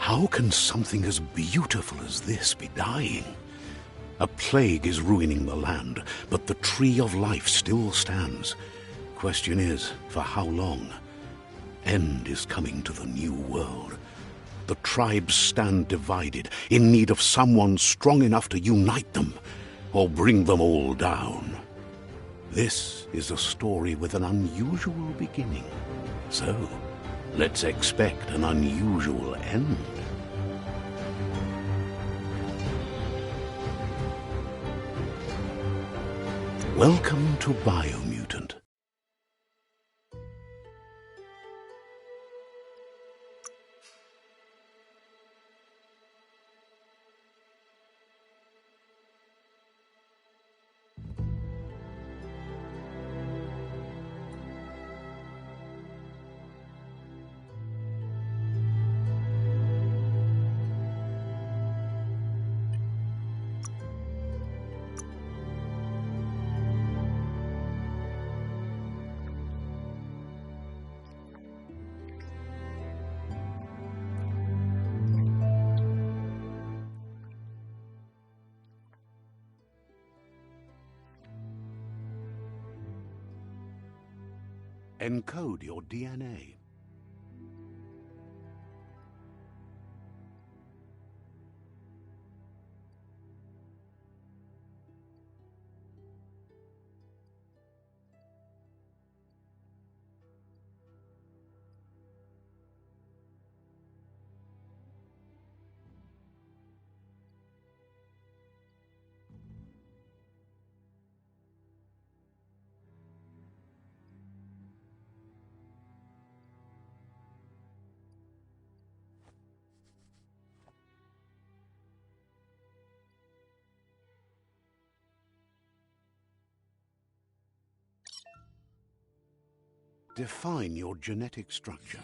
How can something as beautiful as this be dying? A plague is ruining the land, but the tree of life still stands. Question is, for how long? End is coming to the new world. The tribes stand divided, in need of someone strong enough to unite them, or bring them all down. This is a story with an unusual beginning. So, let's expect an unusual end. Welcome to Biomutant. Encode your DNA. Define your genetic structure.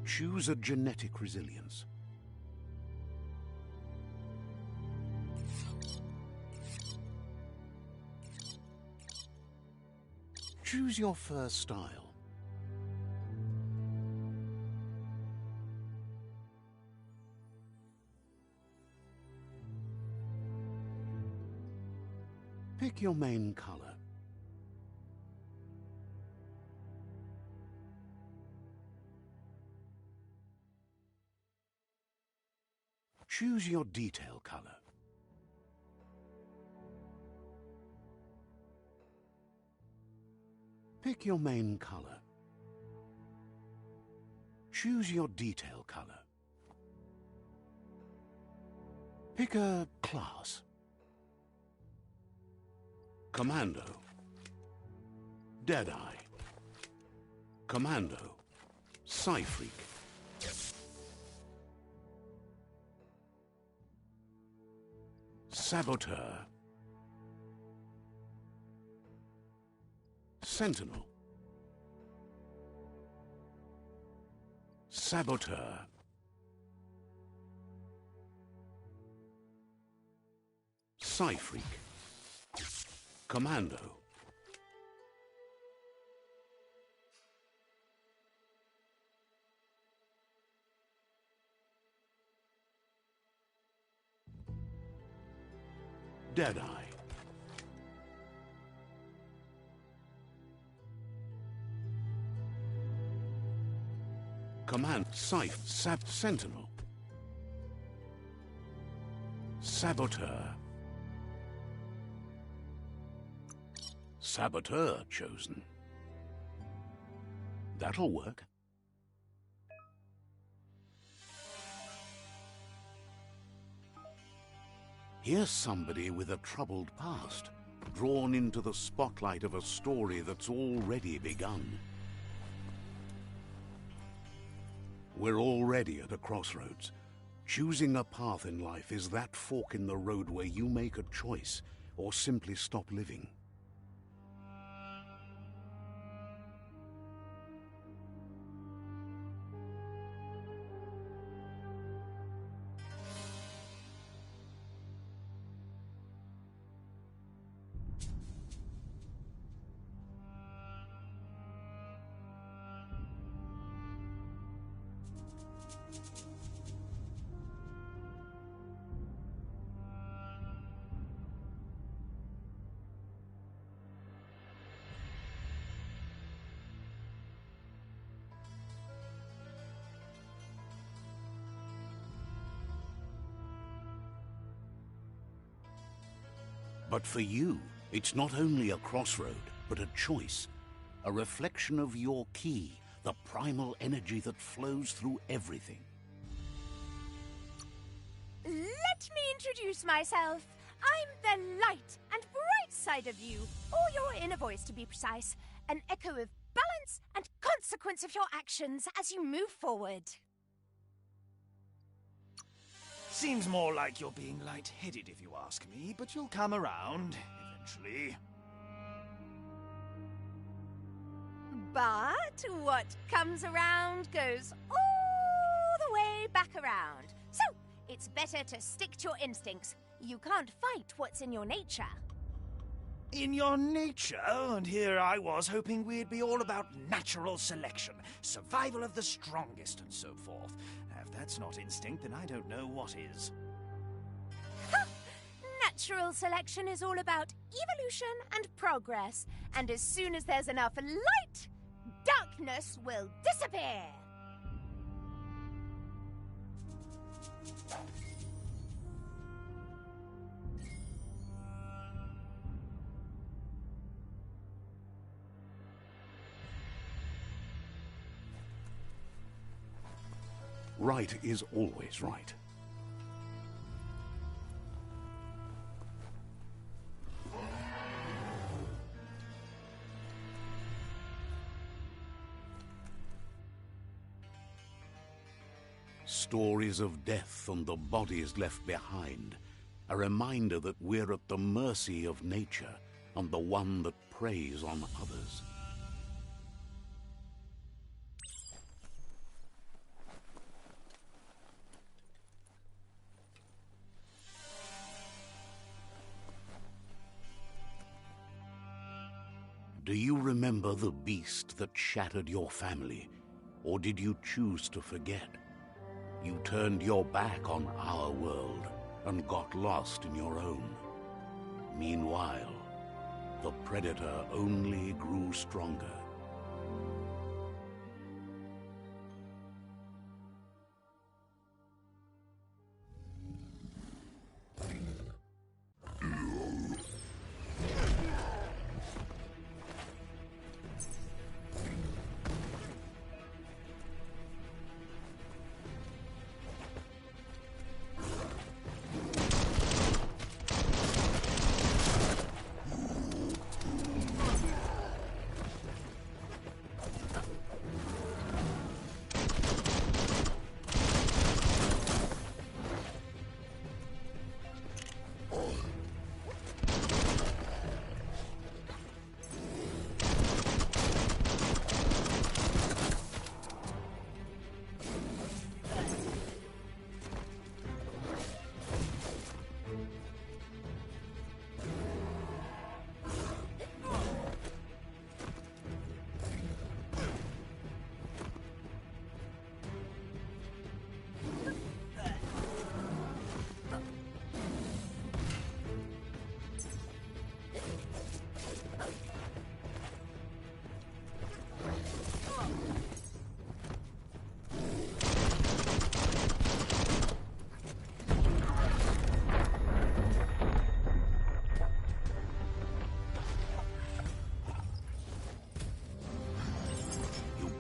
Choose a genetic resilience. Choose your fur style. Pick your main color. Choose your detail color. Pick your main color. Choose your detail color. Pick a class. Commando. Deadeye. Commando. Psy-Freak. Saboteur. Sentinel. Saboteur. Psy-Freak. Commando. Deadeye. Command. Sentinel. Saboteur. Saboteur chosen. That'll work. Here's somebody with a troubled past. drawn into the spotlight of a story that's already begun. We're already at a crossroads. Choosing a path in life is that fork in the road where you make a choice or simply stop living. But for you, it's not only a crossroad, but a choice. A reflection of your key, the primal energy that flows through everything. Let me introduce myself. I'm the light and bright side of you, or your inner voice to be precise. An echo of balance and consequence of your actions as you move forward. Seems more like you're being light-headed if you ask me, but you'll come around, eventually. But what comes around goes all the way back around. So, it's better to stick to your instincts. You can't fight what's in your nature. In your nature, and here I was hoping we'd be all about natural selection, survival of the strongest, and so forth. If that's not instinct, then I don't know what is. Natural selection is all about evolution and progress, and as soon as there's enough light, darkness will disappear. Right is always right. Stories of death and the bodies left behind. A reminder that we're at the mercy of nature and the one that preys on others. Do you remember the beast that shattered your family, or did you choose to forget? You turned your back on our world and got lost in your own. Meanwhile, the predator only grew stronger.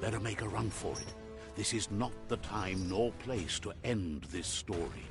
Better make a run for it. This is not the time nor place to end this story.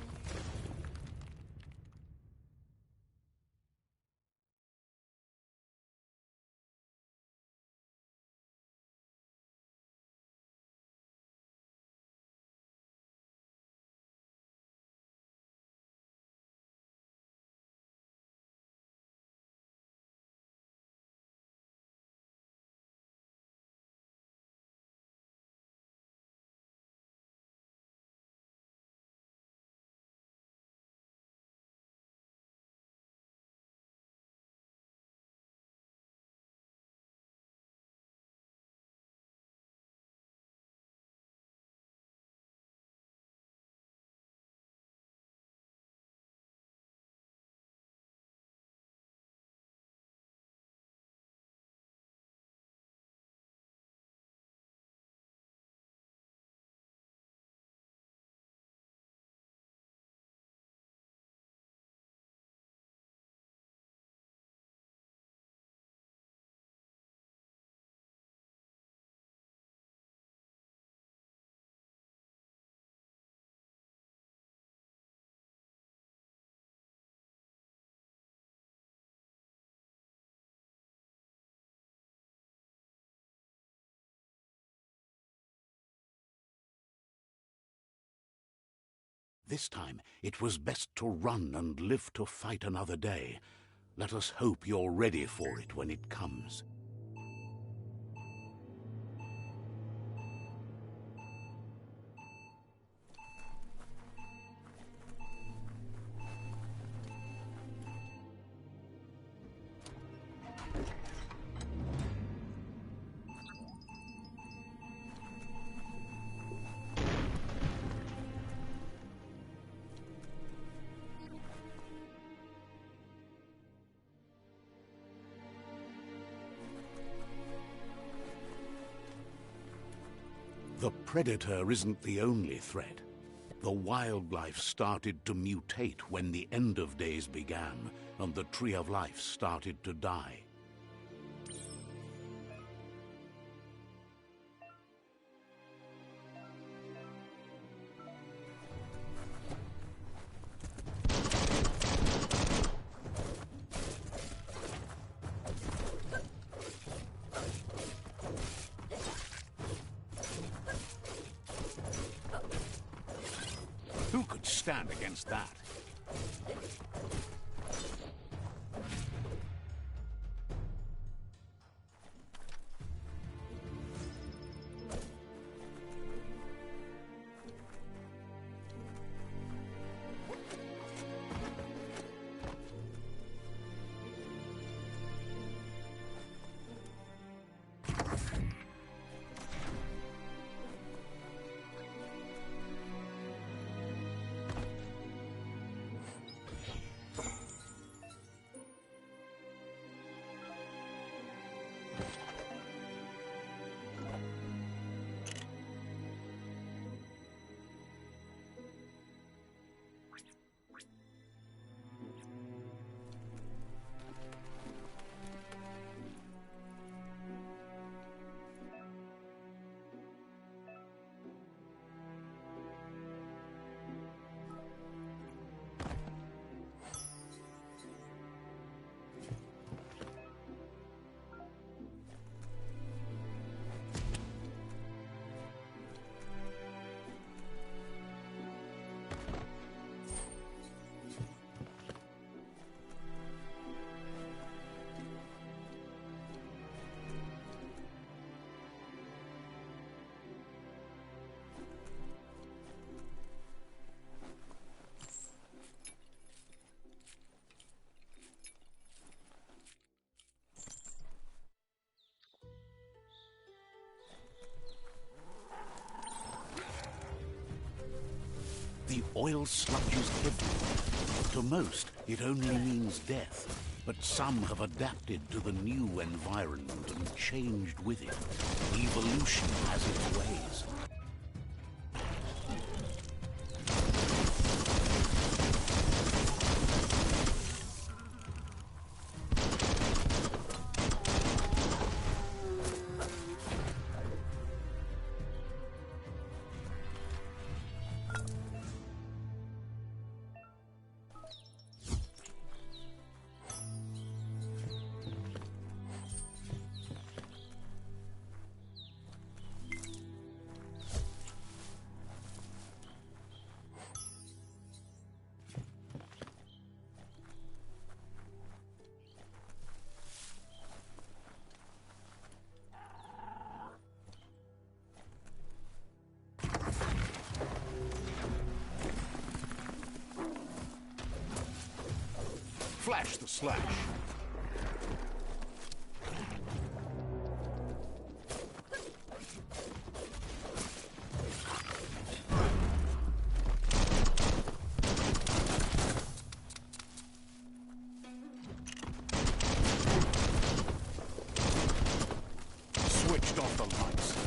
This time it was best to run and live to fight another day. Let us hope you're ready for it when it comes. The Predator isn't the only threat. The wildlife started to mutate when the end of days began, and the Tree of Life started to die. Who could stand against that? The oil sludges everywhere. To most, it only means death. But some have adapted to the new environment and changed with it. Evolution has its ways. Flash the slash. Switched off the lights.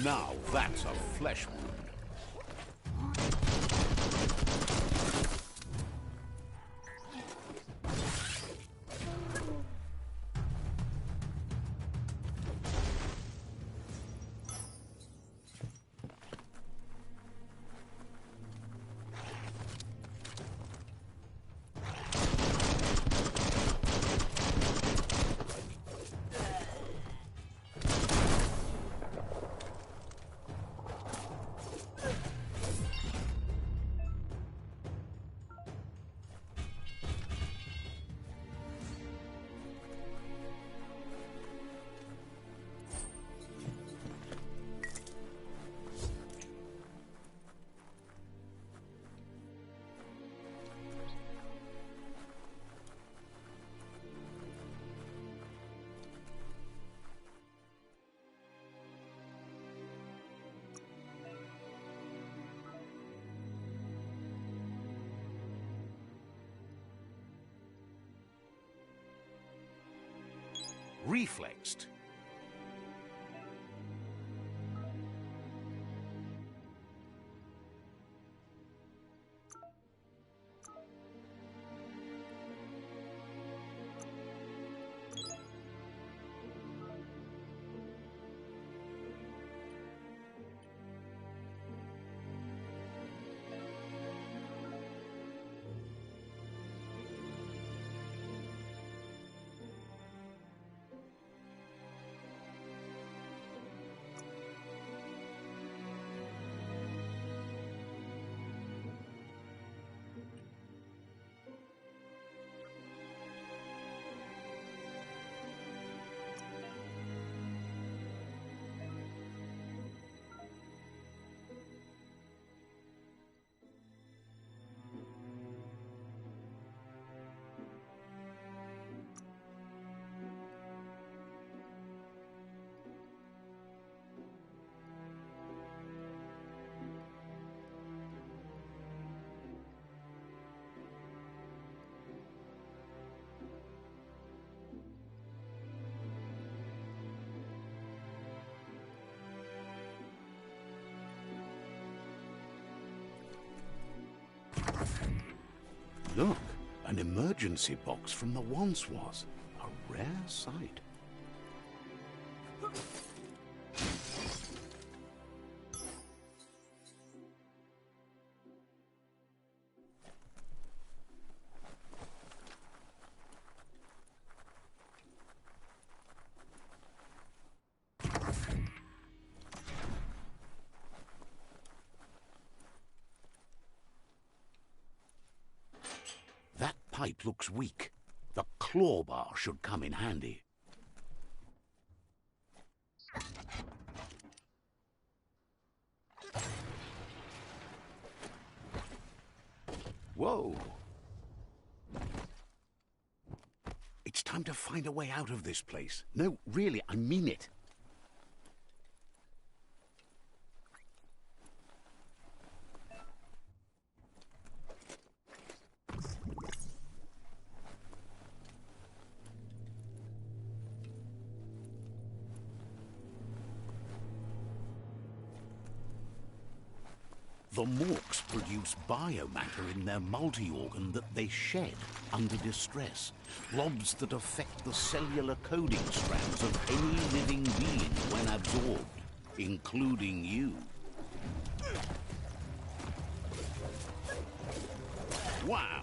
Now that's a flesh wound. Reflexed. Look, an emergency box from the once was. A rare sight. That pipe looks weak. The claw bar should come in handy. Whoa! It's time to find a way out of this place. No, really, I mean it. The Morks produce biomatter in their multi-organ that they shed under distress. Blobs that affect the cellular coding strands of any living being when absorbed, including you. Wow!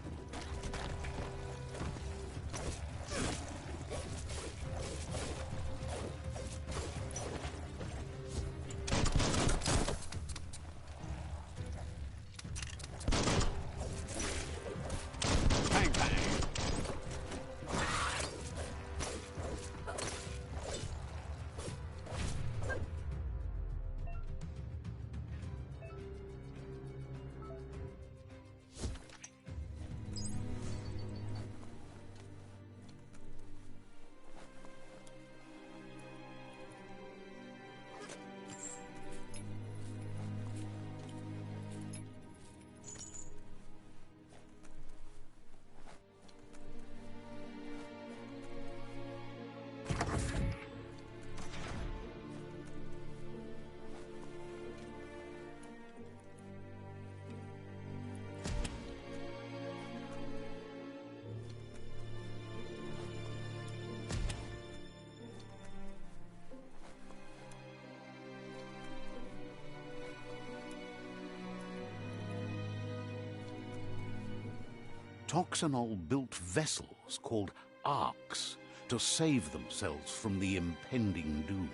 Toxanol built vessels called arks to save themselves from the impending doom.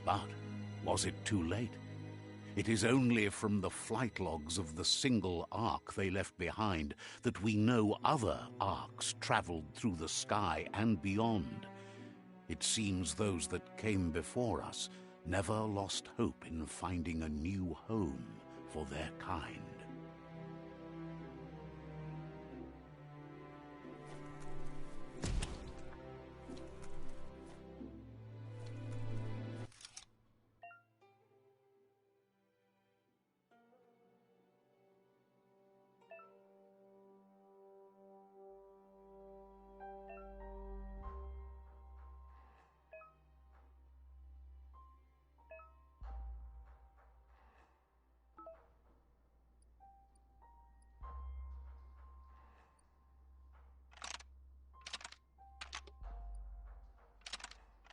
But was it too late? It is only from the flight logs of the single ark they left behind that we know other arks traveled through the sky and beyond. It seems those that came before us never lost hope in finding a new home for their kind.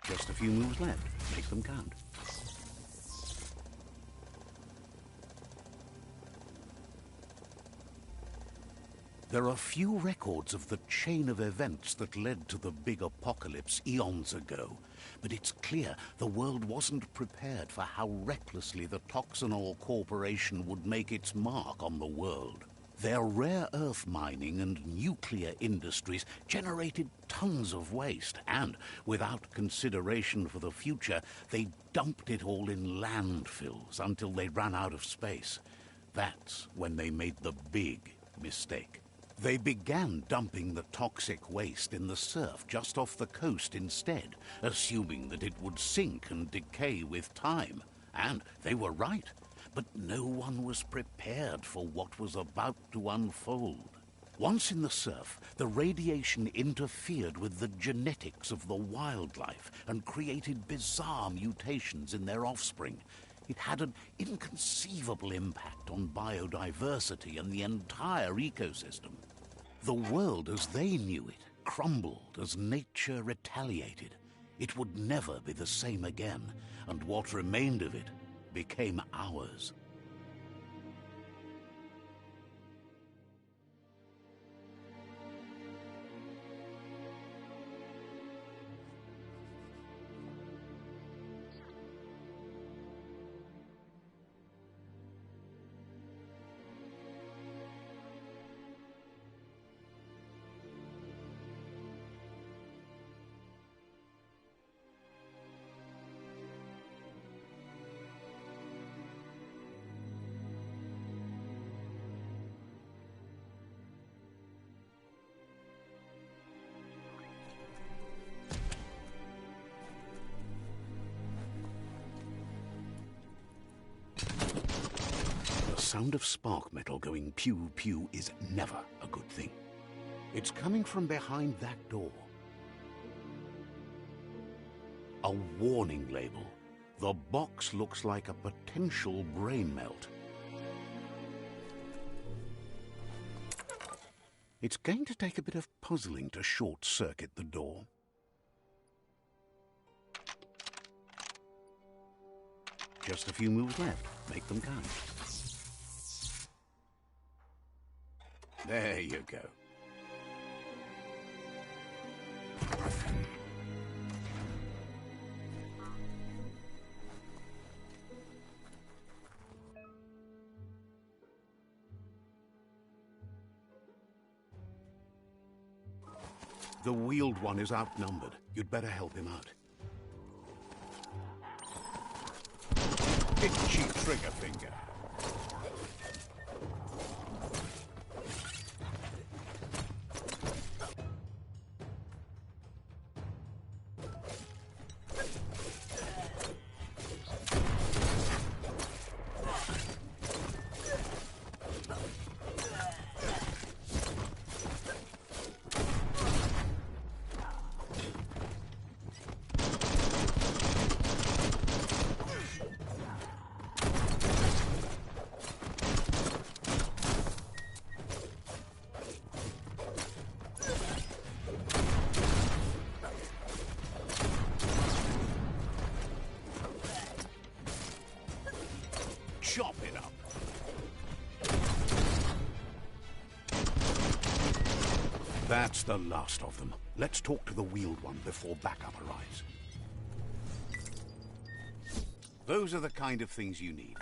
Just a few moves left. Make them count. There are few records of the chain of events that led to the big apocalypse eons ago, but it's clear the world wasn't prepared for how recklessly the Toxanol Corporation would make its mark on the world. Their rare earth mining and nuclear industries generated tons of waste, and without consideration for the future, they dumped it all in landfills until they ran out of space. That's when they made the big mistake. They began dumping the toxic waste in the surf just off the coast instead, assuming that it would sink and decay with time. And they were right. But no one was prepared for what was about to unfold. Once in the surf, the radiation interfered with the genetics of the wildlife and created bizarre mutations in their offspring. It had an inconceivable impact on biodiversity and the entire ecosystem. The world as they knew it crumbled as nature retaliated. It would never be the same again, and what remained of it became ours. The sound of spark metal going pew-pew is never a good thing. It's coming from behind that door. A warning label. The box looks like a potential brain melt. It's going to take a bit of puzzling to short-circuit the door. Just a few moves left. Make them count. There you go. The wheeled one is outnumbered. You'd better help him out. Itchy trigger finger. Chop it up. That's the last of them. Let's talk to the wheeled one before backup arrives. Those are the kind of things you need.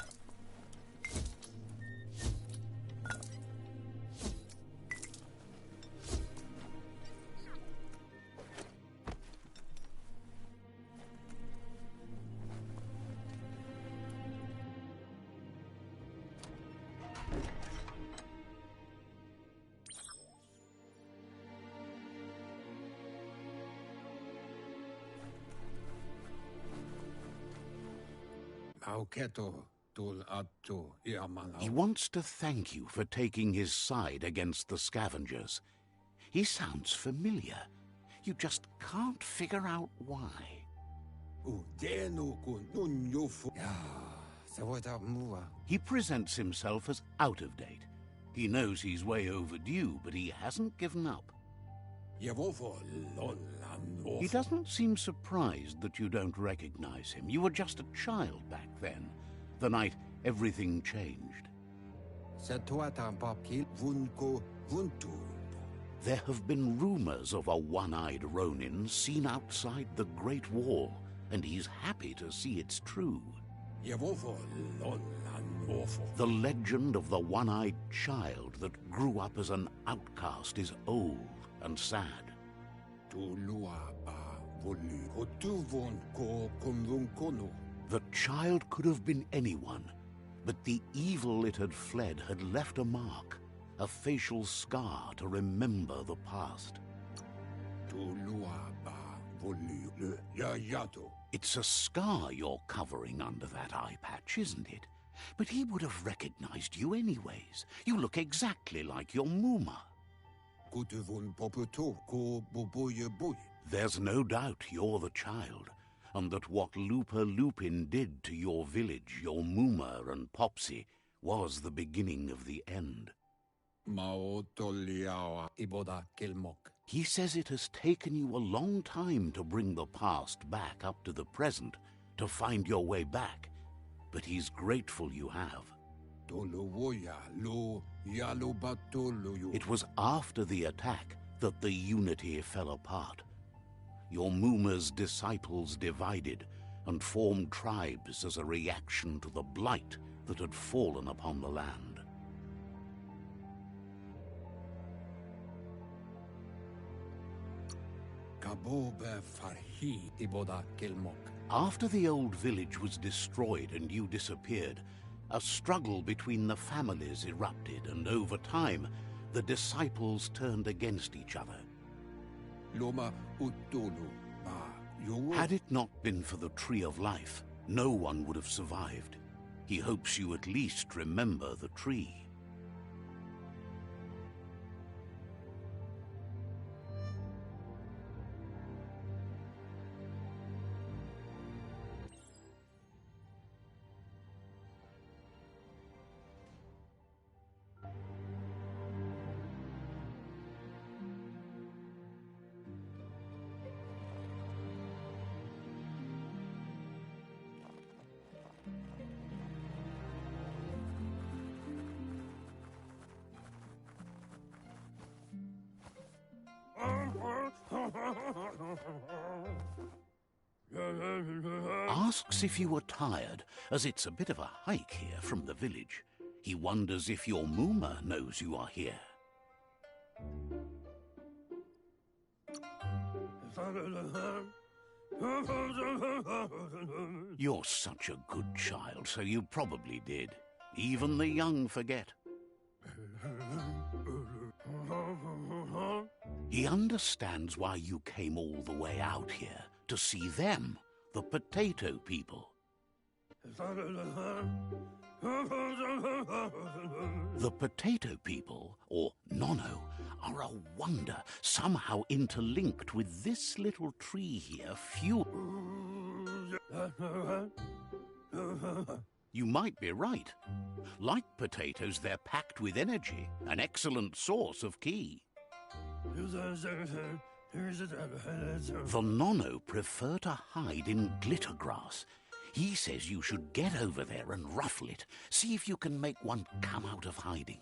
He wants to thank you for taking his side against the scavengers. He sounds familiar. You just can't figure out why. He presents himself as out of date. He knows he's way overdue, but he hasn't given up. He doesn't seem surprised that you don't recognize him. You were just a child back then, the night everything changed. There have been rumors of a one-eyed Ronin seen outside the Great Wall, and he's happy to see it's true. The legend of the one-eyed child that grew up as an outcast is old and sad. The child could have been anyone, but the evil it had fled had left a mark, a facial scar to remember the past. It's a scar you're covering under that eye patch, isn't it? But he would have recognized you anyways. You look exactly like your Muma. There's no doubt you're the child, and that what Lupa Lupin did to your village, your Muma and Popsy, was the beginning of the end. He says it has taken you a long time to bring the past back up to the present, to find your way back, but he's grateful you have. It was after the attack that the unity fell apart. Your Muma's disciples divided and formed tribes as a reaction to the blight that had fallen upon the land. After the old village was destroyed and you disappeared, a struggle between the families erupted, and over time, the disciples turned against each other. Had it not been for the Tree of Life, no one would have survived. He hopes you at least remember the tree. Asks if you were tired, as it's a bit of a hike here from the village. He wonders if your Muma knows you are here. You're such a good child, so you probably did. Even the young forget. He understands why you came all the way out here, to see them, the potato people. The potato people, or Nono, are a wonder, somehow interlinked with this little tree here, You might be right. Like potatoes, they're packed with energy, an excellent source of ki. The Nono prefer to hide in glitter grass. He says you should get over there and ruffle it. See if you can make one come out of hiding.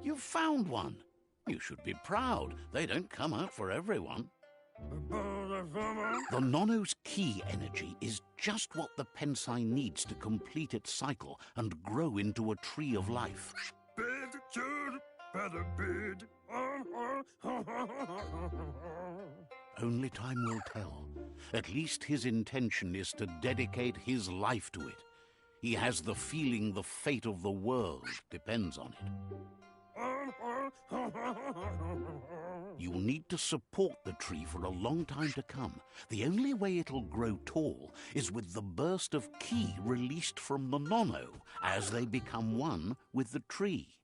You've found one. You should be proud. They don't come out for everyone. The Nono's key energy is just what the Pensai needs to complete its cycle and grow into a tree of life. Only time will tell. At least his intention is to dedicate his life to it. He has the feeling the fate of the world depends on it. You'll need to support the tree for a long time to come. The only way it'll grow tall is with the burst of ki released from the Nono as they become one with the tree.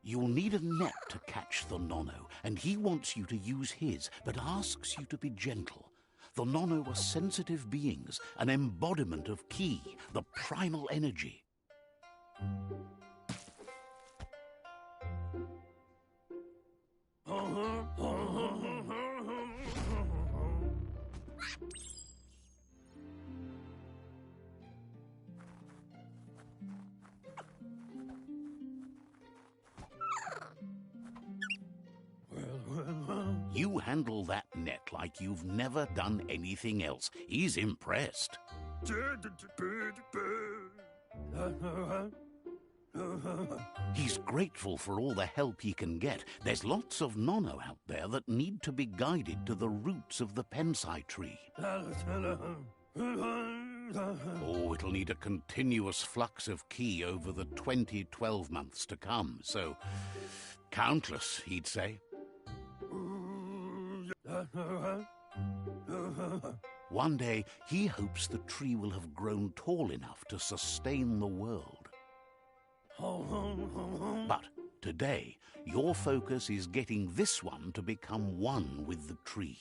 You'll need a net to catch the Nono, and he wants you to use his, but asks you to be gentle. The Nono are sensitive beings, an embodiment of ki, the primal energy. You handle that net like you've never done anything else. He's impressed. He's grateful for all the help he can get. There's lots of Nono out there that need to be guided to the roots of the Pensai tree. Oh, it'll need a continuous flux of ki over the 12 months to come, so countless, he'd say. One day, he hopes the tree will have grown tall enough to sustain the world. But today, your focus is getting this one to become one with the tree.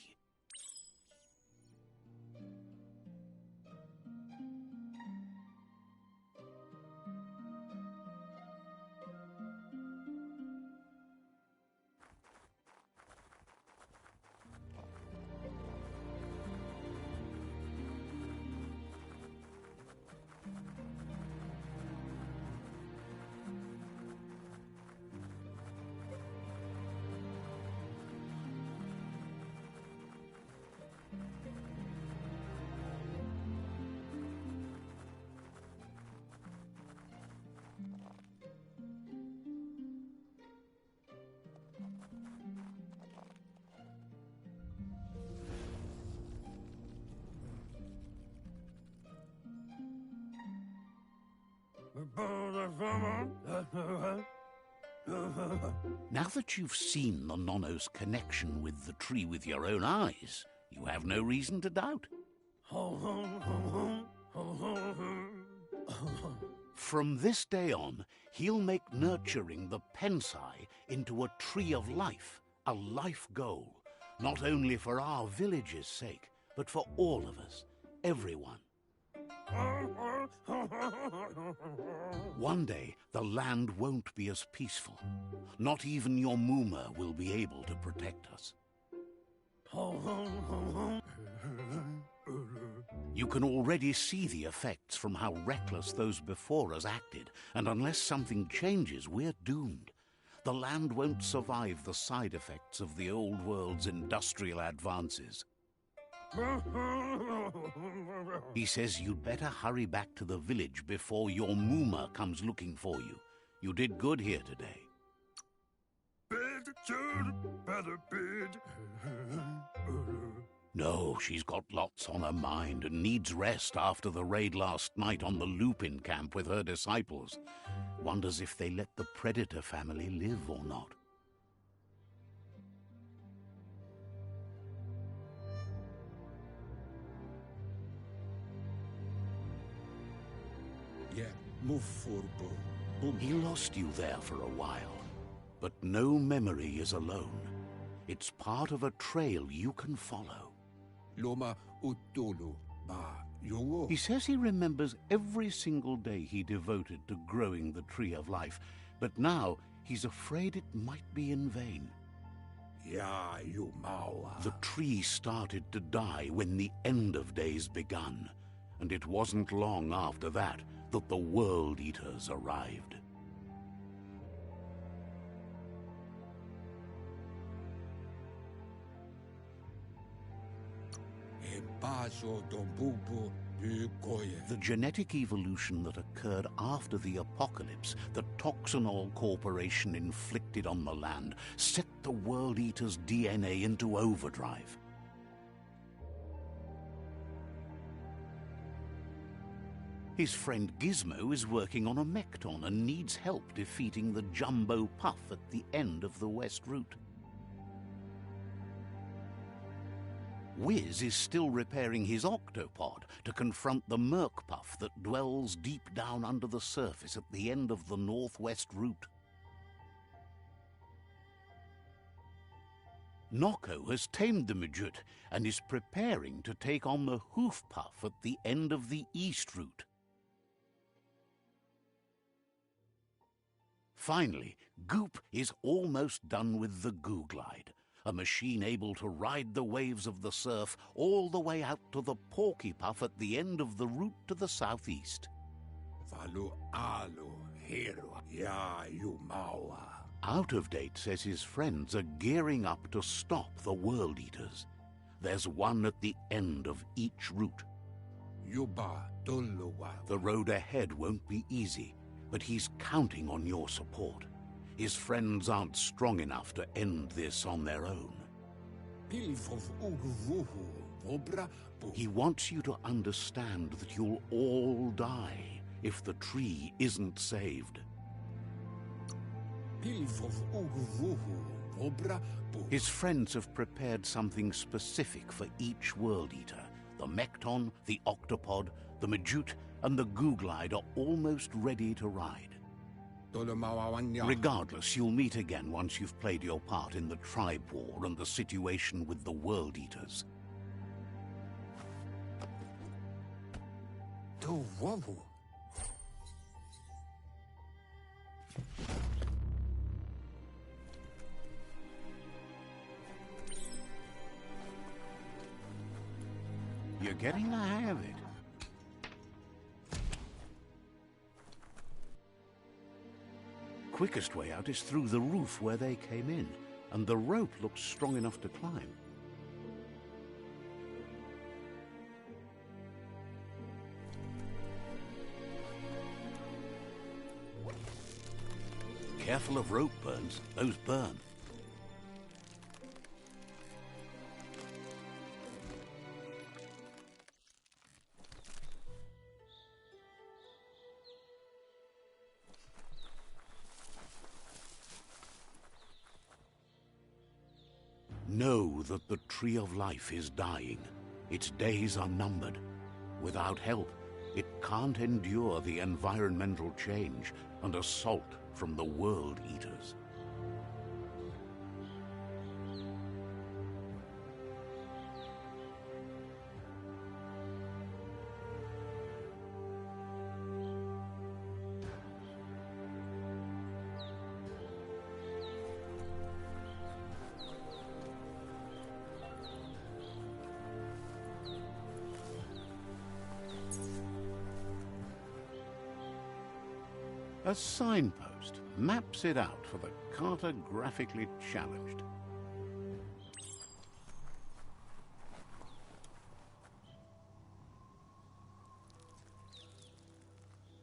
Now that you've seen the Nono's connection with the tree with your own eyes, you have no reason to doubt. From this day on, he'll make nurturing the Pensai into a tree of life, a life goal, not only for our village's sake, but for all of us, everyone. One day, the land won't be as peaceful. Not even your Muma will be able to protect us. You can already see the effects from how reckless those before us acted, and unless something changes, we're doomed. The land won't survive the side effects of the old world's industrial advances. He says you'd better hurry back to the village before your Muma comes looking for you. You did good here today. No, she's got lots on her mind and needs rest after the raid last night on the Lupin camp with her disciples. Wonders if they let the Predator family live or not. He lost you there for a while, but no memory is alone. It's part of a trail you can follow. He says he remembers every single day he devoted to growing the Tree of Life, but now he's afraid it might be in vain. Ya you mawa. The tree started to die when the end of days begun, and it wasn't long after that that the World Eaters arrived. Empaso dombubu du koye. The genetic evolution that occurred after the apocalypse that Toxanol Corporation inflicted on the land set the World Eater's DNA into overdrive. His friend Gizmo is working on a Mekton and needs help defeating the Jumbo Puff at the end of the West Route. Wiz is still repairing his octopod to confront the Merc Puff that dwells deep down under the surface at the end of the Northwest Route. Nocco has tamed the Midget and is preparing to take on the Hoof Puff at the end of the East Route. Finally, Goop is almost done with the Googlide, a machine able to ride the waves of the surf all the way out to the Porky Puff at the end of the route to the southeast. Falu alu hero ya you mawa. Out of Date says his friends are gearing up to stop the World Eaters. There's one at the end of each route. Yuba duluwa. The road ahead won't be easy, but he's counting on your support. His friends aren't strong enough to end this on their own. He wants you to understand that you'll all die if the tree isn't saved. His friends have prepared something specific for each World Eater. The Mekton, the Octopod, the Majute, and the Googlide are almost ready to ride. Regardless, you'll meet again once you've played your part in the tribe war and the situation with the World Eaters. You're getting the hang of it. Quickest way out is through the roof where they came in, and the rope looks strong enough to climb. Careful of rope burns, those burn. Know that the Tree of Life is dying. Its days are numbered. Without help, it can't endure the environmental change and assault from the World Eaters. A signpost maps it out for the cartographically challenged.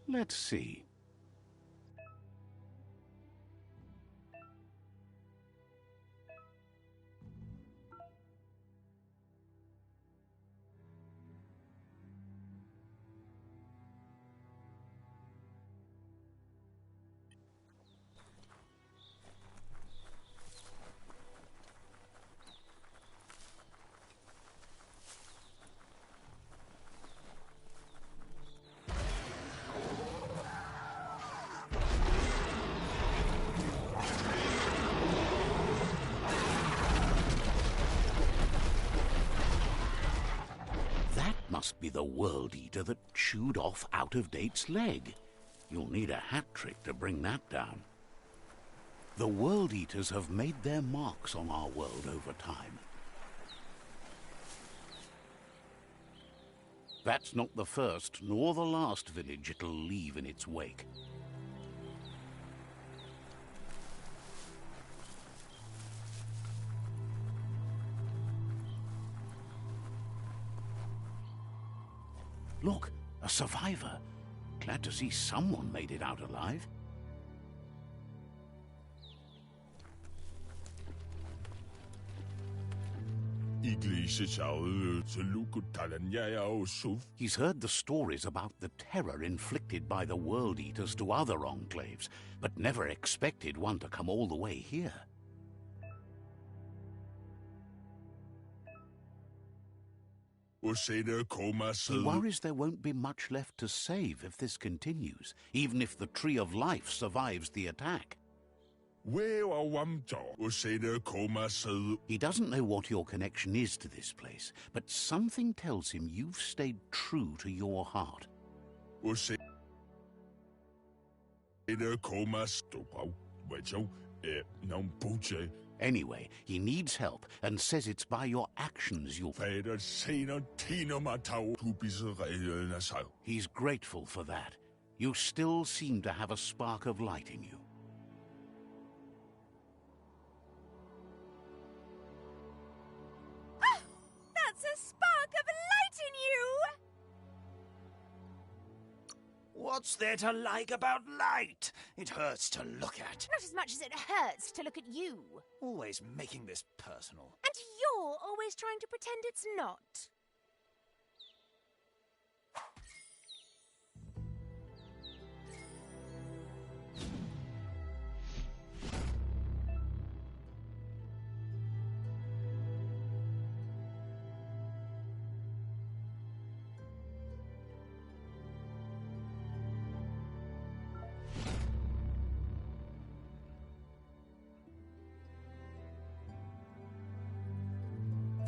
Let's see. Must be the World Eater that chewed off Out of Date's leg. You'll need a hat trick to bring that down. The World Eaters have made their marks on our world over time. That's not the first nor the last village it'll leave in its wake. Look, a survivor. Glad to see someone made it out alive. He's heard the stories about the terror inflicted by the World Eaters to other enclaves, but never expected one to come all the way here. He worries there won't be much left to save if this continues, even if the Tree of Life survives the attack. He doesn't know what your connection is to this place, but something tells him you've stayed true to your heart. Anyway, he needs help and says it's by your actions you'll... He's grateful for that. You still seem to have a spark of light in you. That's a spark of light in you! What's there to like about light? It hurts to look at. Not as much as it hurts to look at you. Always making this personal. And you're always trying to pretend it's not.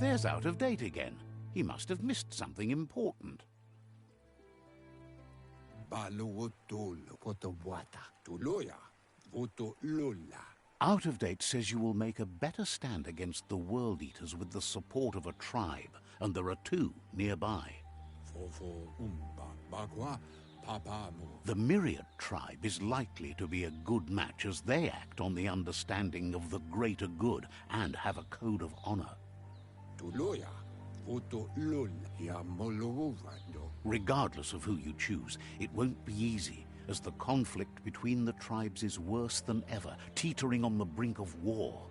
There's Out of Date again. He must have missed something important. Out of Date says you will make a better stand against the World Eaters with the support of a tribe, and there are two nearby. The Myriad tribe is likely to be a good match as they act on the understanding of the greater good and have a code of honor. Regardless of who you choose, it won't be easy, as the conflict between the tribes is worse than ever, teetering on the brink of war.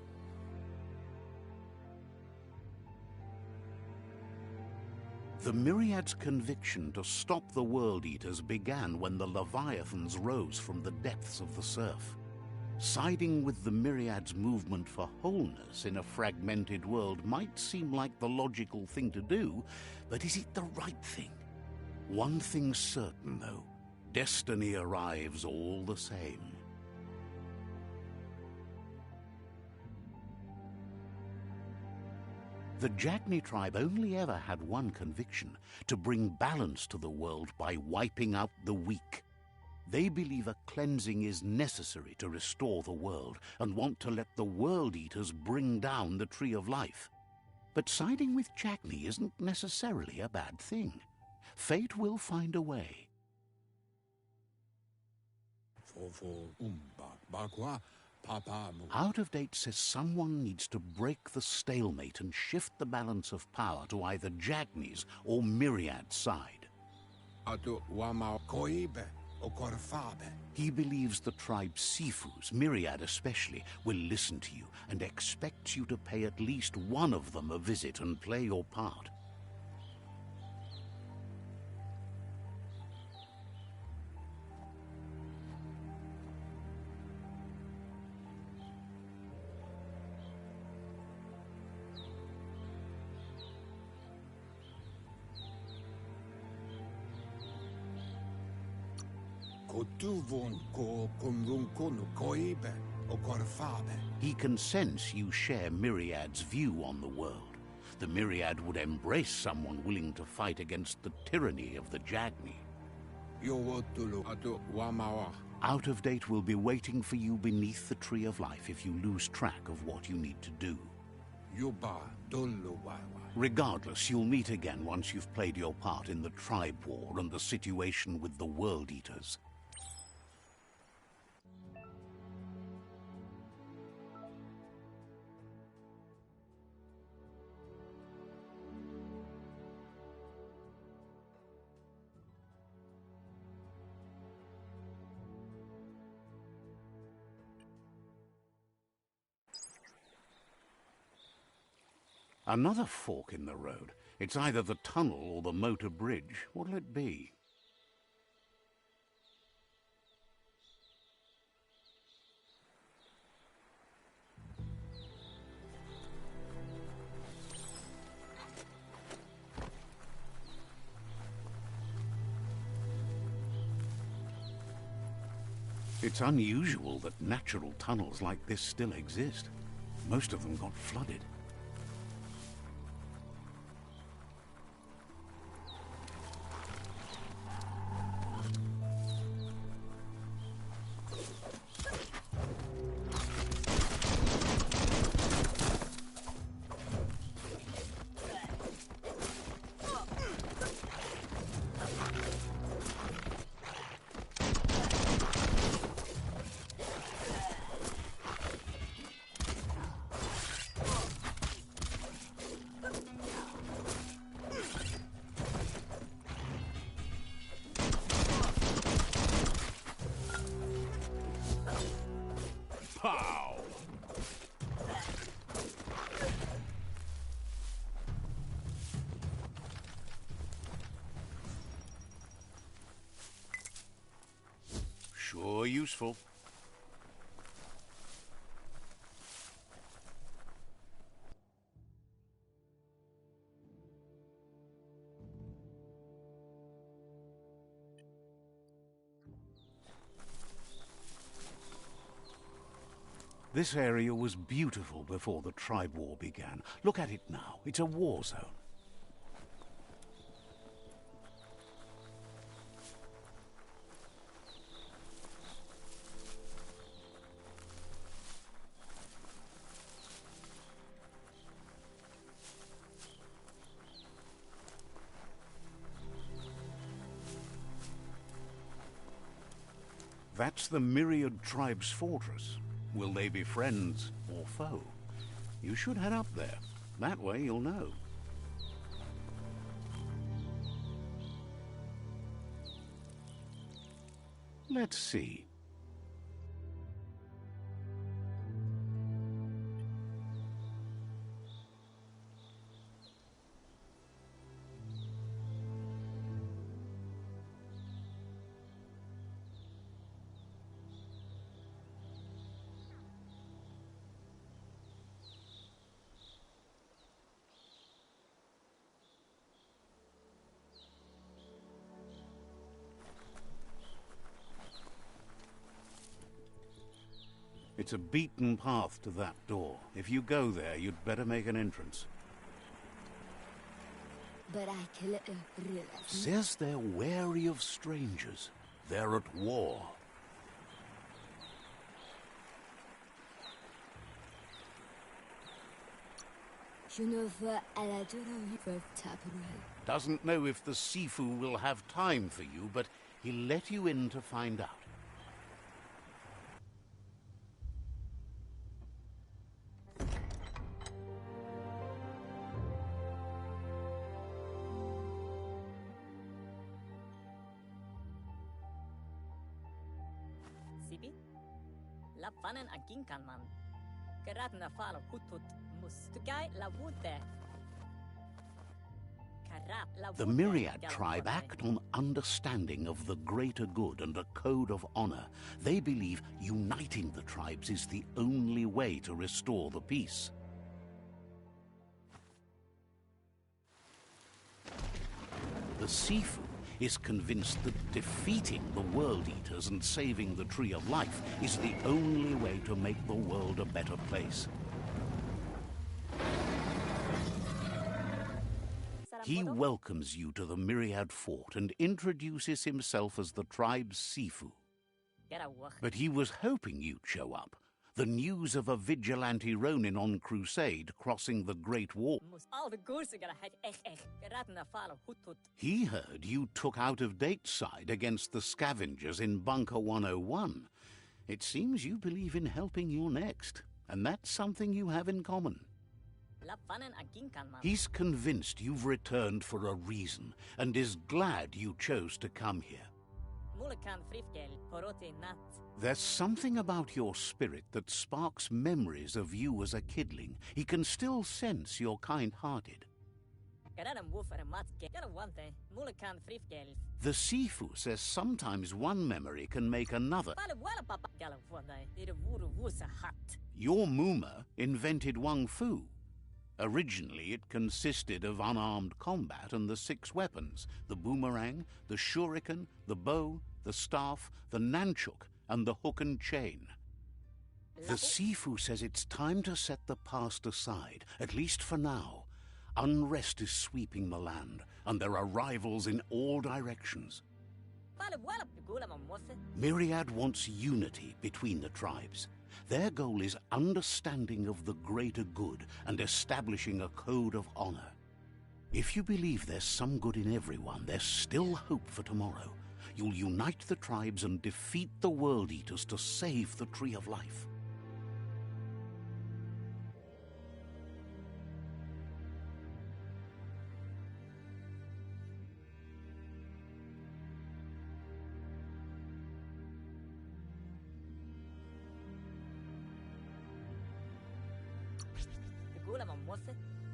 The Myriad's conviction to stop the World Eaters began when the Leviathans rose from the depths of the surf. Siding with the Myriad's movement for wholeness in a fragmented world might seem like the logical thing to do, but is it the right thing? One thing's certain, though. Destiny arrives all the same. The Jagni tribe only ever had one conviction: to bring balance to the world by wiping out the weak. They believe a cleansing is necessary to restore the world and want to let the World Eaters bring down the Tree of Life. But siding with Jagni isn't necessarily a bad thing. Fate will find a way. Out of Date says someone needs to break the stalemate and shift the balance of power to either Jagni's or Myriad's side. He believes the tribe Sifus, Myriad especially, will listen to you and expects you to pay at least one of them a visit and play your part. He can sense you share Myriad's view on the world. The Myriad would embrace someone willing to fight against the tyranny of the Jagni. Out of Date will be waiting for you beneath the Tree of Life if you lose track of what you need to do. Yuba Dolowawa. Regardless, you'll meet again once you've played your part in the tribe war and the situation with the World Eaters. Another fork in the road. It's either the tunnel or the motor bridge. What'll it be? It's unusual that natural tunnels like this still exist. Most of them got flooded. Pow! Sure useful. This area was beautiful before the tribe war began. Look at it now. It's a war zone. That's the Myriad Tribe's fortress. Will they be friends or foe? You should head up there. That way you'll know. Let's see. It's a beaten path to that door. If you go there, you'd better make an entrance. But I kill it realize. Says they're wary of strangers. They're at war. Je ne veux à la durée taperay. Doesn't know if the Sifu will have time for you, but he'll let you in to find out. Sibi? Lappanen aginkanman. Keratna falo hutut mustukai la wute. The Myriad tribe act on understanding of the greater good and a code of honor. They believe uniting the tribes is the only way to restore the peace. The Sifu is convinced that defeating the World Eaters and saving the Tree of Life is the only way to make the world a better place. He welcomes you to the Myriad Fort and introduces himself as the tribe's Sifu. But he was hoping you'd show up. The news of a vigilante Ronin on crusade crossing the Great Wall. He heard you took out-of-date side against the scavengers in Bunker 101. It seems you believe in helping your next, and that's something you have in common. He's convinced you've returned for a reason, and is glad you chose to come here. There's something about your spirit that sparks memories of you as a kidling. He can still sense you're kind-hearted. The Sifu says sometimes one memory can make another. Your Muma invented Wung Fu. Originally, it consisted of unarmed combat and the 6 weapons: the boomerang, the shuriken, the bow, the staff, the nunchuk, and the hook and chain. The Sifu says it's time to set the past aside, at least for now. Unrest is sweeping the land, and there are rivals in all directions. Myriad wants unity between the tribes. Their goal is understanding of the greater good and establishing a code of honor. If you believe there's some good in everyone, there's still hope for tomorrow. You'll unite the tribes and defeat the World Eaters to save the Tree of Life.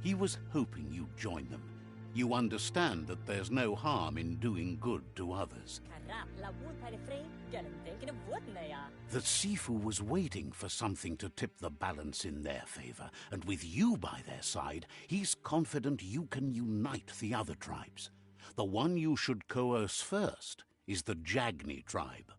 He was hoping you'd join them. You understand that there's no harm in doing good to others. The Sifu was waiting for something to tip the balance in their favor, and with you by their side, he's confident you can unite the other tribes. The one you should coerce first is the Jagni tribe.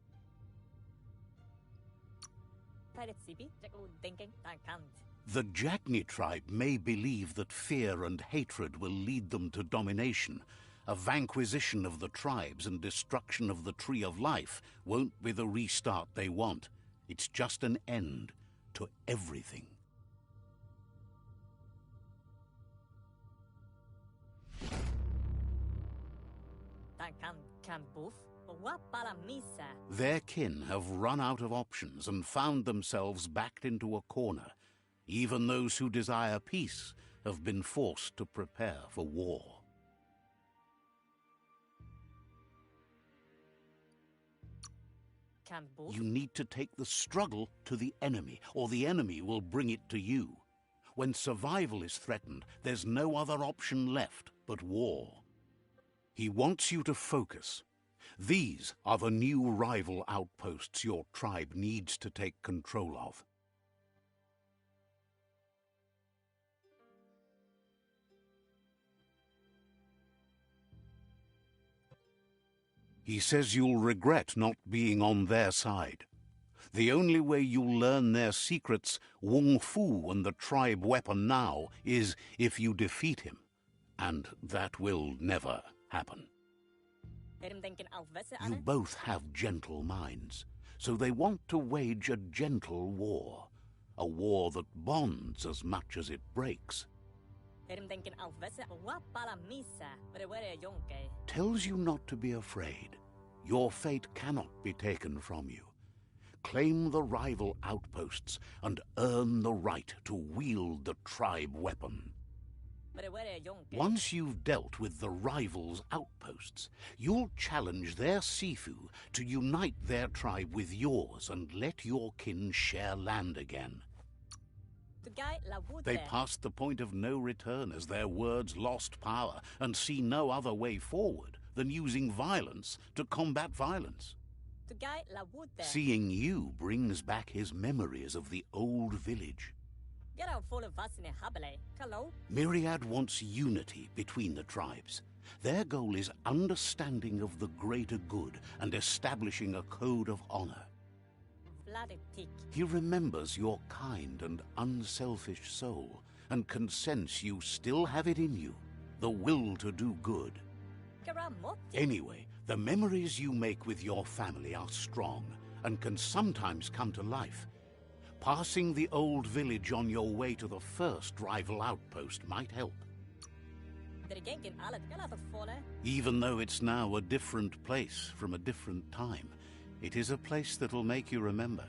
The Jagni tribe may believe that fear and hatred will lead them to domination. A vanquisition of the tribes and destruction of the Tree of Life won't be the restart they want. It's just an end to everything. Their kin have run out of options and found themselves backed into a corner. Even those who desire peace have been forced to prepare for war. You need to take the struggle to the enemy, or the enemy will bring it to you. When survival is threatened, there's no other option left but war. He wants you to focus. These are the new rival outposts your tribe needs to take control of. He says you'll regret not being on their side. The only way you'll learn their secrets, Wung Fu and the tribe weapon now, is if you defeat him. And that will never happen. You both have gentle minds, so they want to wage a gentle war. A war that bonds as much as it breaks. Tells you not to be afraid. Your fate cannot be taken from you. Claim the rival outposts and earn the right to wield the tribe weapon. Once you've dealt with the rivals' outposts, you'll challenge their Sifu to unite their tribe with yours and let your kin share land again. They passed the point of no return as their words lost power and see no other way forward than using violence to combat violence. Seeing you brings back his memories of the old village. Myriad wants unity between the tribes. Their goal is understanding of the greater good and establishing a code of honor. He remembers your kind and unselfish soul and can sense you still have it in you, the will to do good. Anyway, the memories you make with your family are strong, and can sometimes come to life. Passing the old village on your way to the first rival outpost might help. Even though it's now a different place from a different time, it is a place that'll make you remember.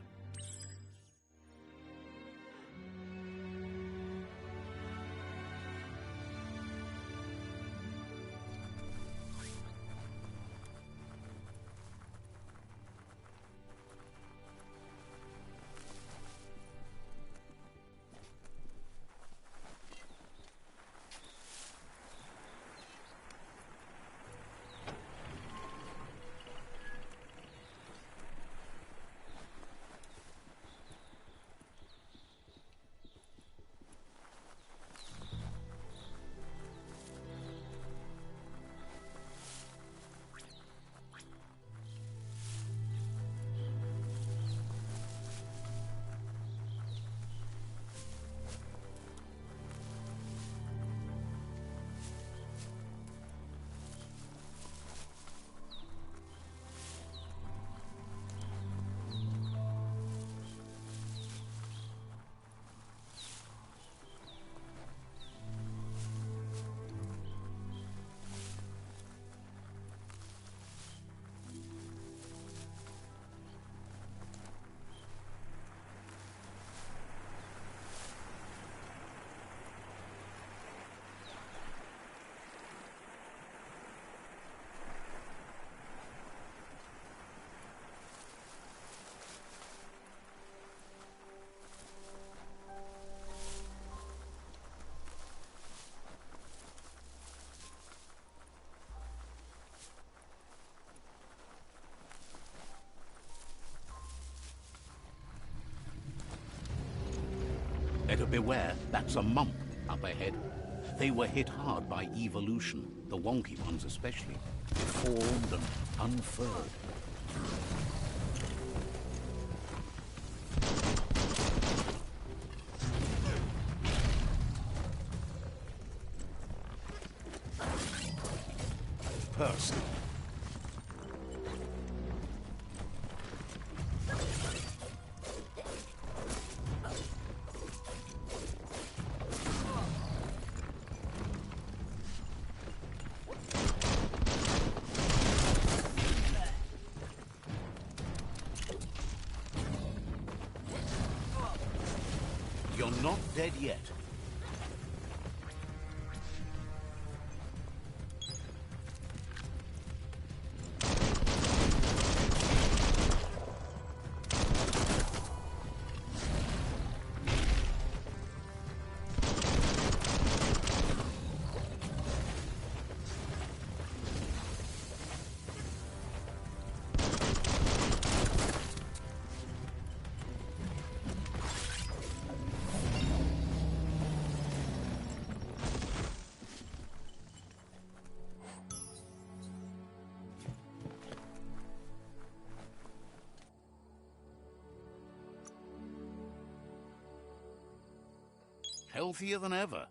Better beware, that's a mump up ahead. They were hit hard by evolution, the wonky ones especially, deformed and unfurled. Percy. You're not dead yet. Healthier than ever.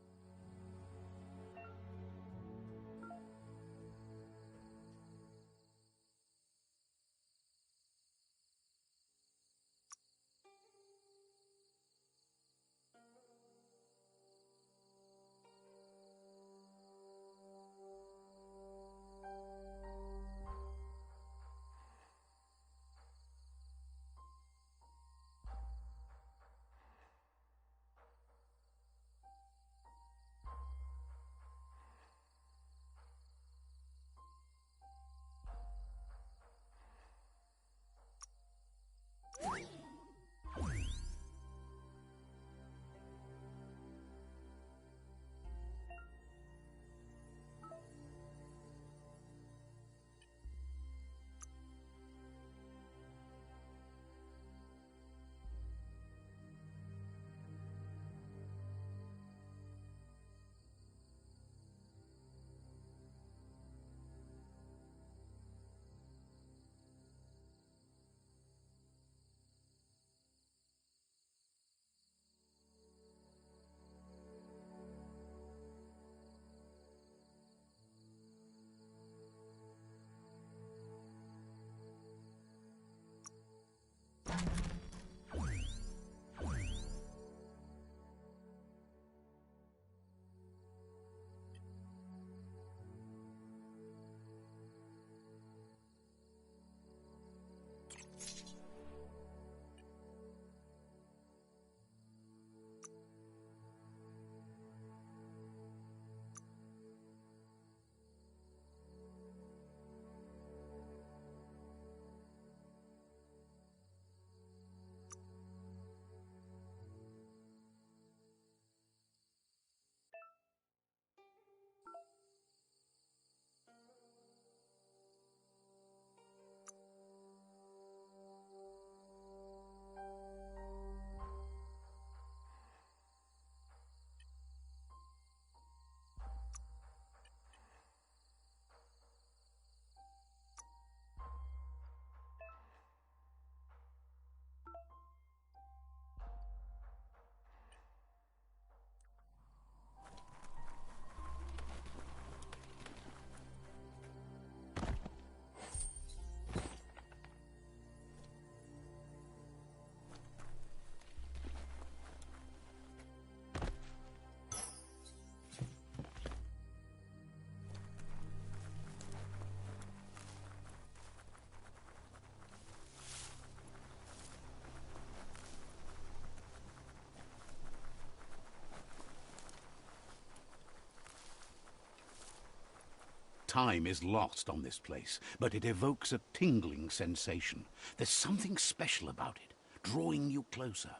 Time is lost on this place, but it evokes a tingling sensation. There's something special about it, drawing you closer.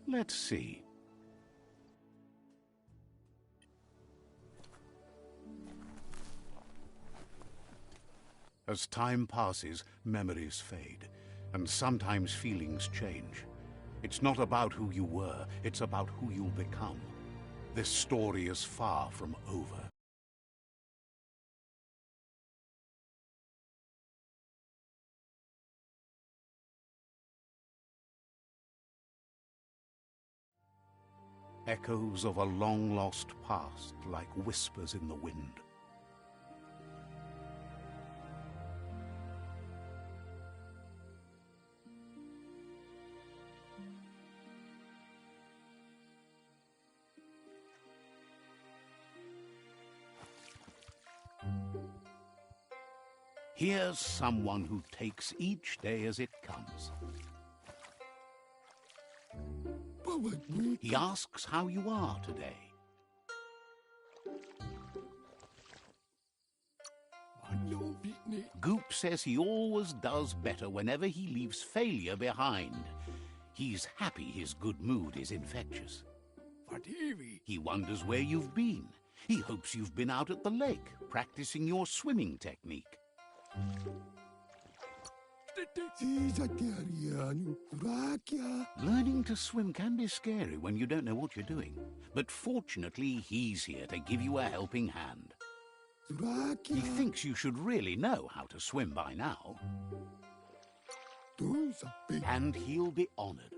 Let's see. As time passes, memories fade, and sometimes feelings change. It's not about who you were, it's about who you'll become. This story is far from over. Echoes of a long-lost past, like whispers in the wind. Here's someone who takes each day as it comes. He asks how you are today. Goop says he always does better whenever he leaves failure behind. He's happy his good mood is infectious. He wonders where you've been. He hopes you've been out at the lake, practicing your swimming technique. Learning to swim can be scary when you don't know what you're doing. But fortunately, he's here to give you a helping hand. He thinks you should really know how to swim by now. And he'll be honored.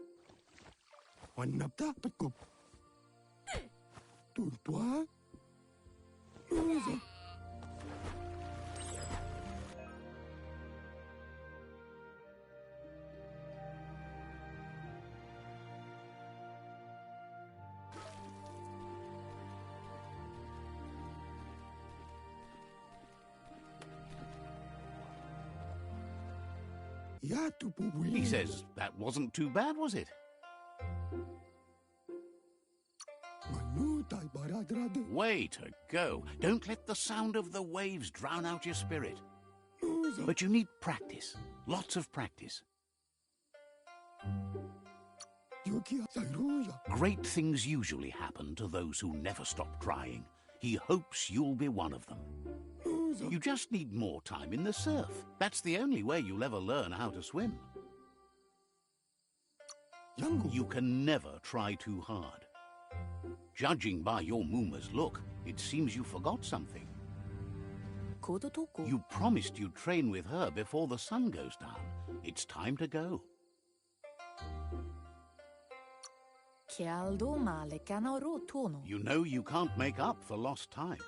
He says, that wasn't too bad, was it? Way to go. Don't let the sound of the waves drown out your spirit. But you need practice. Lots of practice. Great things usually happen to those who never stop trying. He hopes you'll be one of them. You just need more time in the surf. That's the only way you'll ever learn how to swim. You can never try too hard. Judging by your Muma's look, it seems you forgot something. You promised you'd train with her before the sun goes down. It's time to go. You know you can't make up for lost time.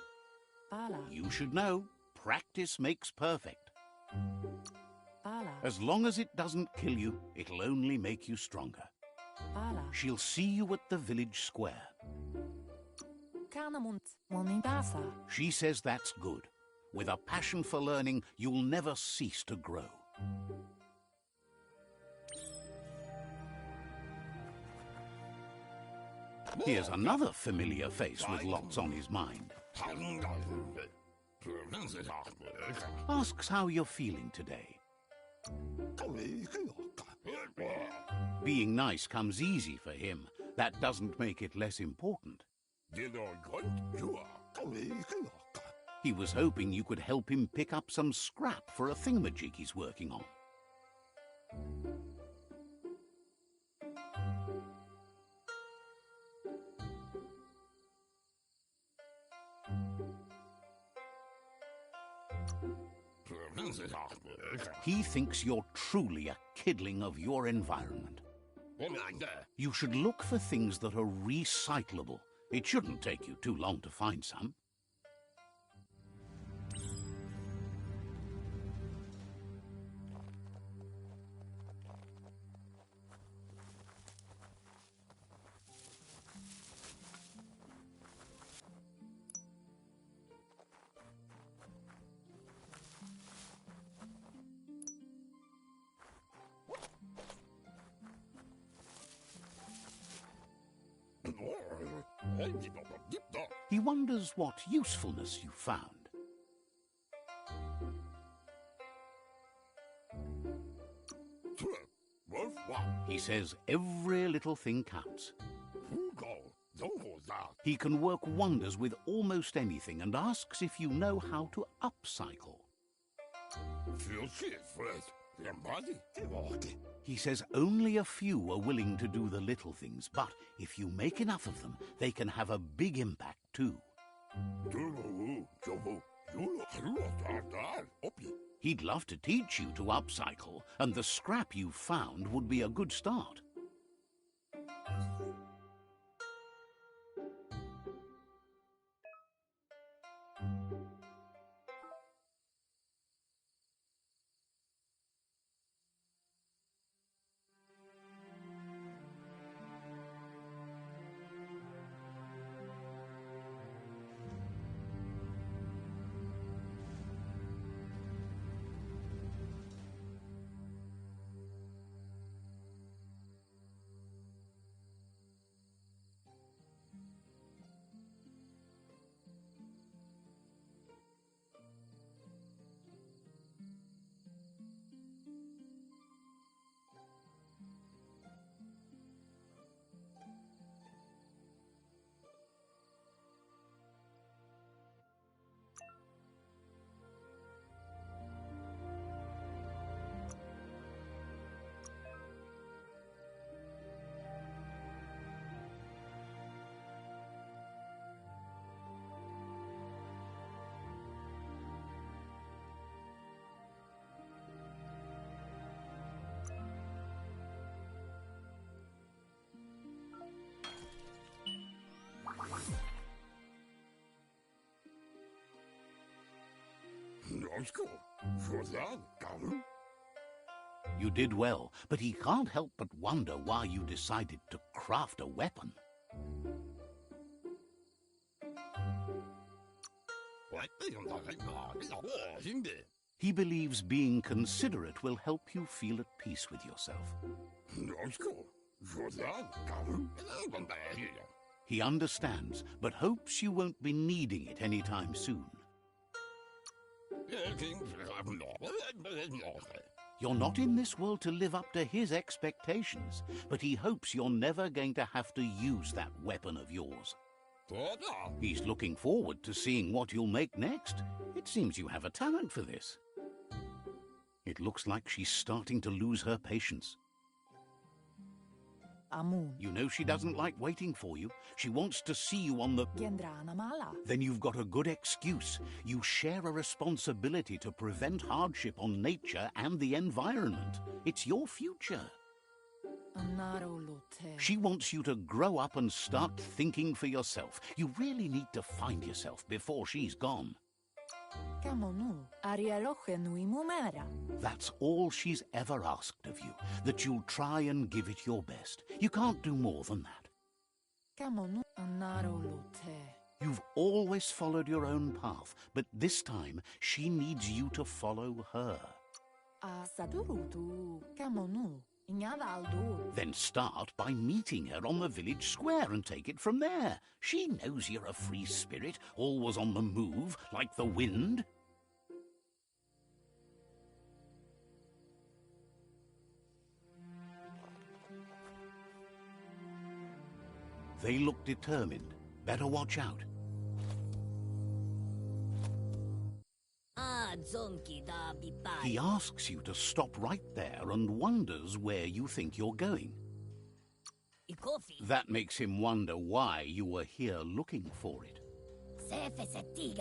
You should know, practice makes perfect. As long as it doesn't kill you, it'll only make you stronger. She'll see you at the village square. She says that's good. With a passion for learning, you'll never cease to grow. Here's another familiar face with lots on his mind. Asks how you're feeling today. Being nice comes easy for him. That doesn't make it less important. He was hoping you could help him pick up some scrap for a thingamajig he's working on. He thinks you're truly a kidling of your environment. You should look for things that are recyclable. It shouldn't take you too long to find some. He wonders what usefulness you found. He says every little thing counts. He can work wonders with almost anything and asks if you know how to upcycle. He says only a few are willing to do the little things, but if you make enough of them, they can have a big impact too. He'd love to teach you to upcycle, and the scrap you found would be a good start. You did well, but he can't help but wonder why you decided to craft a weapon. He believes being considerate will help you feel at peace with yourself. He understands, but hopes you won't be needing it anytime soon. You're not in this world to live up to his expectations, but he hopes you're never going to have to use that weapon of yours. He's looking forward to seeing what you'll make next. It seems you have a talent for this. It looks like she's starting to lose her patience. You know she doesn't like waiting for you. She wants to see you on the... Then you've got a good excuse. You share a responsibility to prevent hardship on nature and the environment. It's your future. She wants you to grow up and start thinking for yourself. You really need to find yourself before she's gone. That's all she's ever asked of you, that you'll try and give it your best. You can't do more than that. You've always followed your own path, but this time she needs you to follow her. Then start by meeting her on the village square and take it from there. She knows you're a free spirit, always on the move, like the wind. They look determined. Better watch out. He asks you to stop right there and wonders where you think you're going. That makes him wonder why you were here looking for it.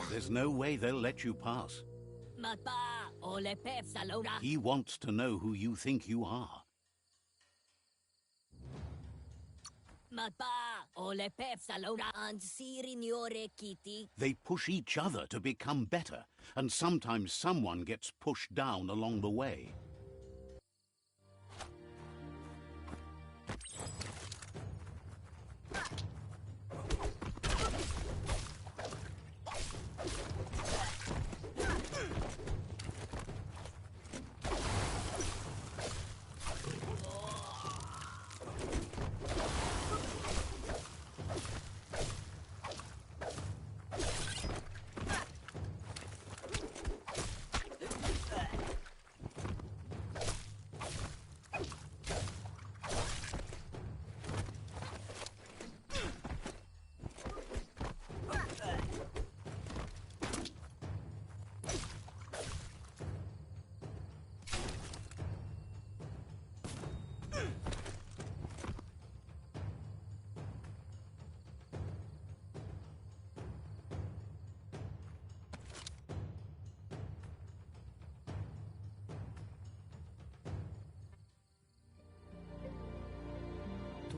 There's no way they'll let you pass. He wants to know who you think you are. They push each other to become better, and sometimes someone gets pushed down along the way.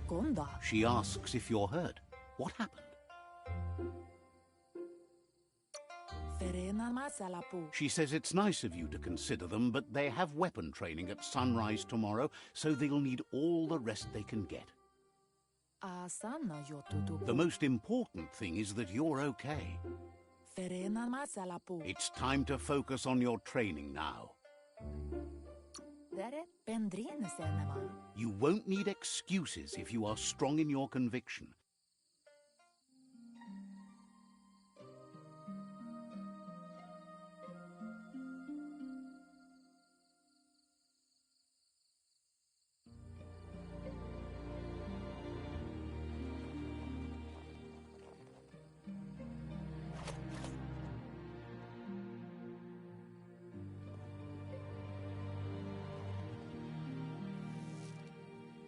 Gonda. She asks if you're hurt. What happened? Ferena Masalapu. She says it's nice of you to consider them, but they have weapon training at sunrise tomorrow, so they'll need all the rest they can get. Asana yotutupu. The most important thing is that you're okay. Ferena Masalapu. It's time to focus on your training now. Dere pendrine senema. You won't need excuses if you are strong in your conviction.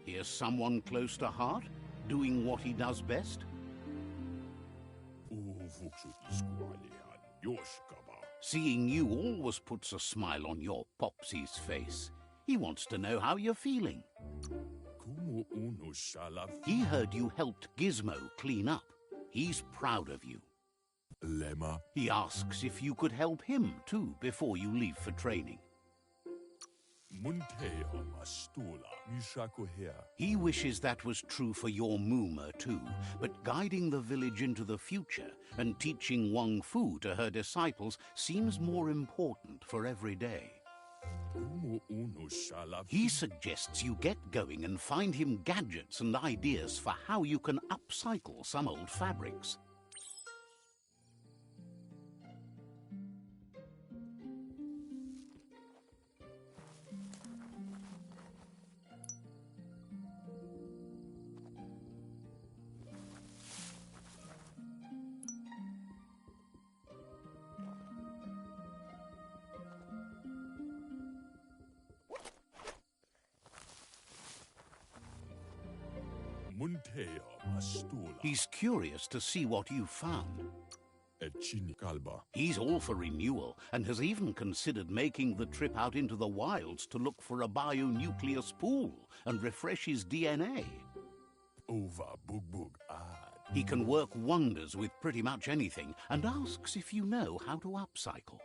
Here's someone close to heart, doing what he does best. Seeing you always puts a smile on your Popsy's face. He wants to know how you're feeling. He heard you helped Gizmo clean up. He's proud of you. He asks if you could help him too before you leave for training. He wishes that was true for your Mooma too, but guiding the village into the future and teaching Wang Fu to her disciples seems more important for every day. He suggests you get going and find him gadgets and ideas for how you can upcycle some old fabrics. He's curious to see what you found. He's all for renewal and has even considered making the trip out into the wilds to look for a bionucleus pool and refresh his DNA. He can work wonders with pretty much anything and asks if you know how to upcycle.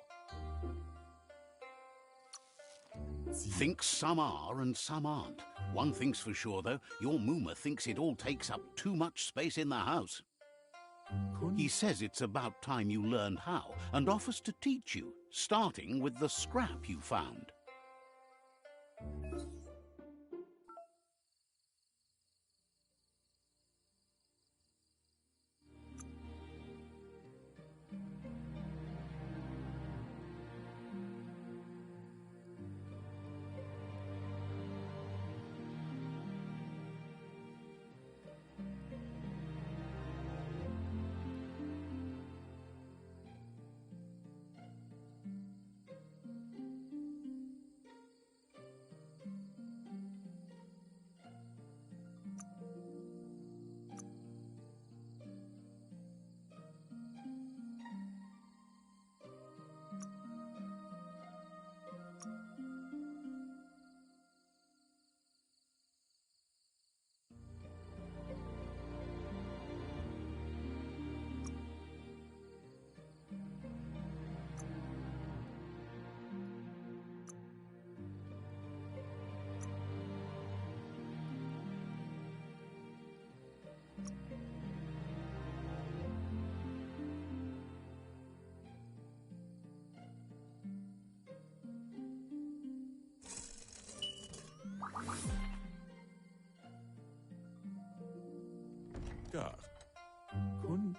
Thinks some are and some aren't. One thing's for sure, though, your Mooma thinks it all takes up too much space in the house. He says it's about time you learned how and offers to teach you, starting with the scrap you found.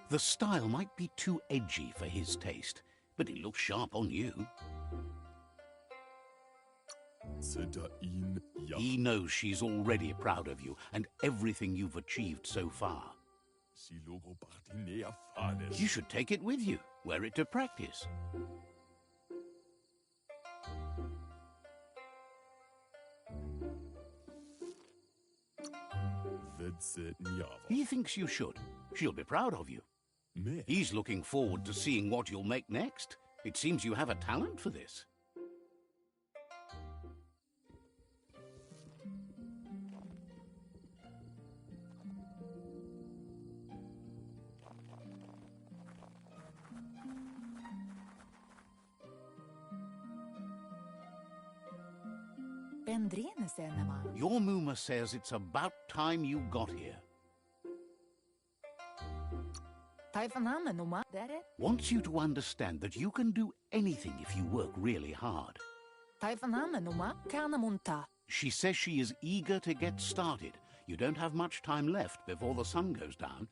The style might be too edgy for his taste, but it looks sharp on you. He knows she's already proud of you and everything you've achieved so far. You should take it with you, wear it to practice. He thinks you should. She'll be proud of you. He's looking forward to seeing what you'll make next. It seems you have a talent for this. Your Muma says it's about time you got here. Wants you to understand that you can do anything if you work really hard. She says she is eager to get started. You don't have much time left before the sun goes down.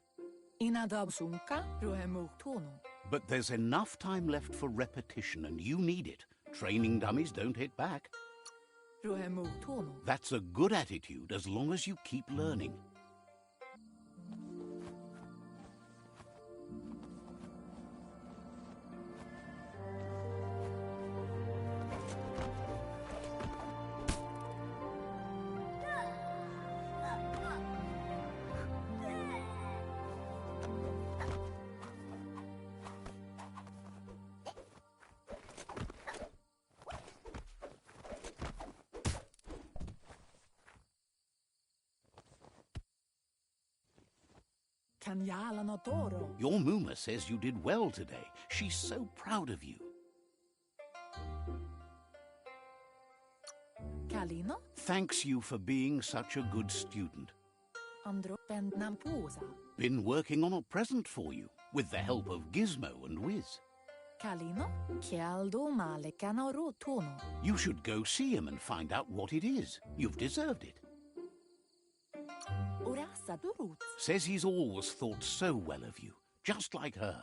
But there's enough time left for repetition, and you need it. Training dummies don't hit back. That's a good attitude as long as you keep learning. Your Muma says you did well today. She's so proud of you. Thanks you for being such a good student. Been working on a present for you, with the help of Gizmo and Wiz. You should go see him and find out what it is. You've deserved it. Says he's always thought so well of you, just like her.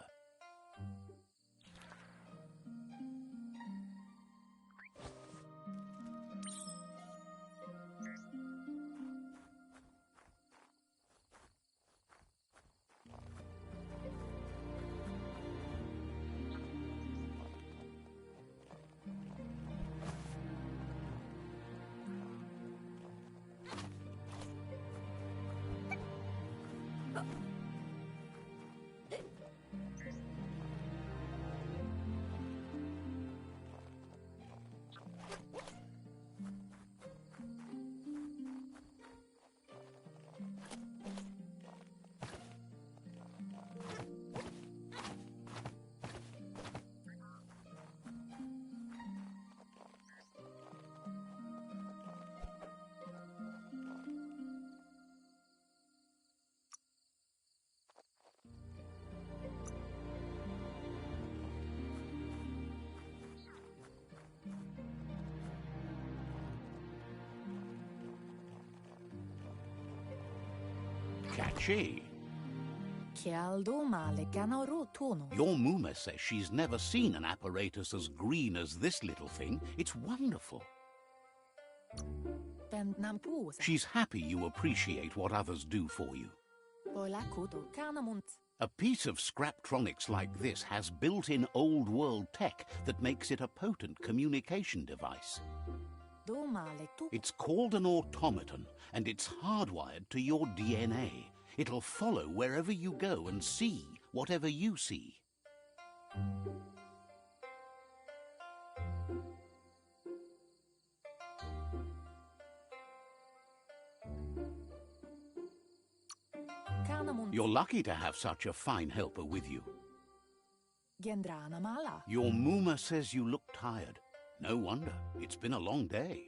Catchy. Your Muma says she's never seen an apparatus as green as this little thing. It's wonderful. She's happy you appreciate what others do for you. A piece of Scraptronics like this has built-in old-world tech that makes it a potent communication device. It's called an automaton, and it's hardwired to your DNA. It'll follow wherever you go and see whatever you see. You're lucky to have such a fine helper with you. Your Muma says you look tired. No wonder. It's been a long day.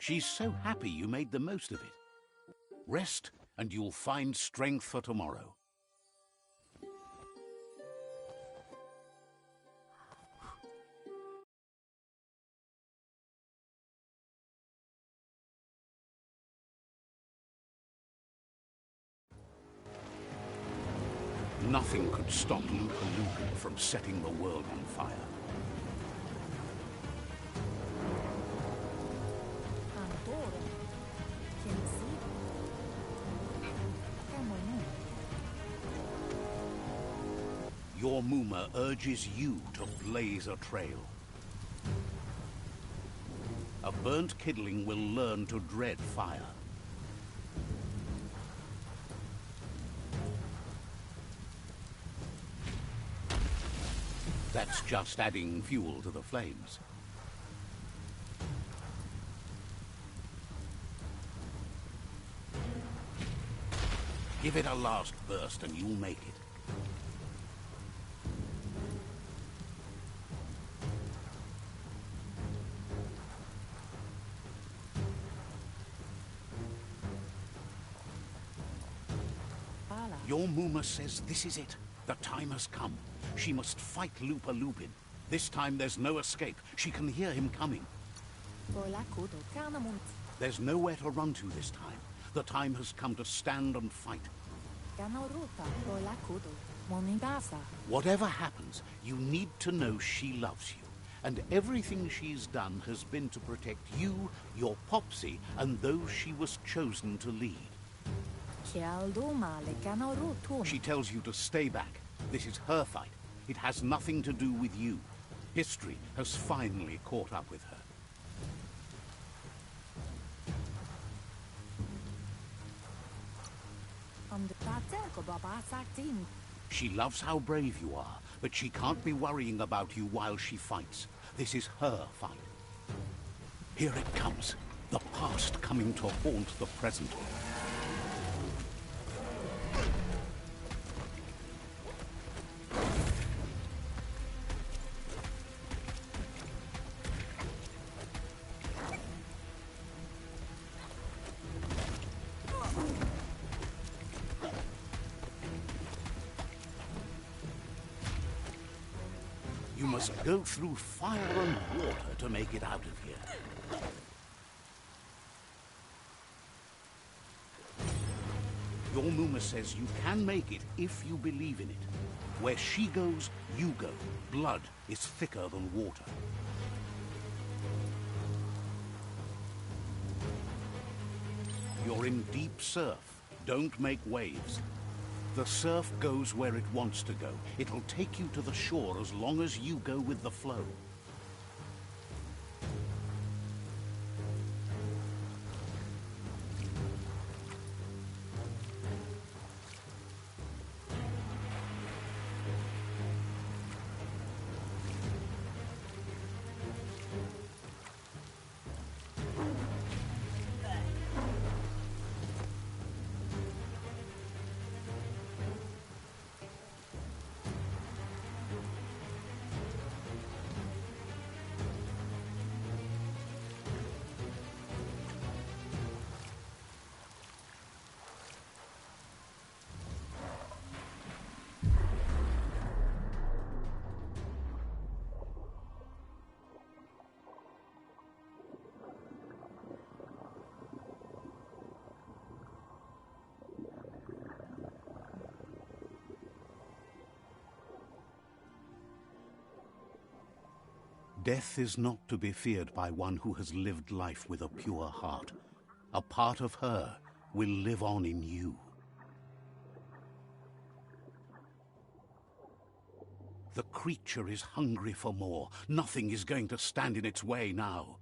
She's so happy you made the most of it. Rest, and you'll find strength for tomorrow. Nothing could stop Luka Luka from setting the world on fire. Your Muma urges you to blaze a trail. A burnt kidling will learn to dread fire. That's just adding fuel to the flames. Give it a last burst and you'll make it. Your Muma says this is it. The time has come. She must fight Lupa Lupin. This time there's no escape. She can hear him coming. There's nowhere to run to this time. The time has come to stand and fight. Whatever happens, you need to know she loves you. And everything she's done has been to protect you, your Popsy, and those she was chosen to lead. She tells you to stay back. This is her fight. It has nothing to do with you. History has finally caught up with her. She loves how brave you are, but she can't be worrying about you while she fights. This is her fight. Here it comes. The past coming to haunt the present. You must go through fire and water to make it out of here. Your Muma says you can make it if you believe in it. Where she goes, you go. Blood is thicker than water. You're in deep surf. Don't make waves. The surf goes where it wants to go. It'll take you to the shore as long as you go with the flow. Death is not to be feared by one who has lived life with a pure heart. A part of her will live on in you. The creature is hungry for more. Nothing is going to stand in its way now.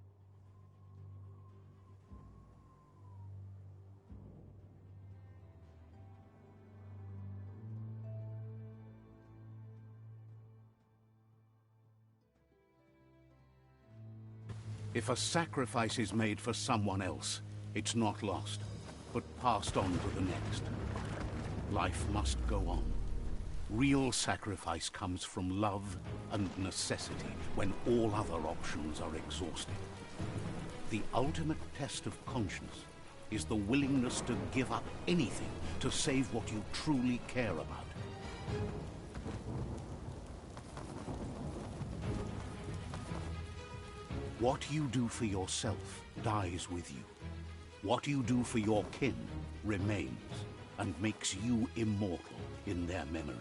If a sacrifice is made for someone else, it's not lost, but passed on to the next. Life must go on. Real sacrifice comes from love and necessity when all other options are exhausted. The ultimate test of conscience is the willingness to give up anything to save what you truly care about. What you do for yourself dies with you. What you do for your kin remains and makes you immortal in their memory.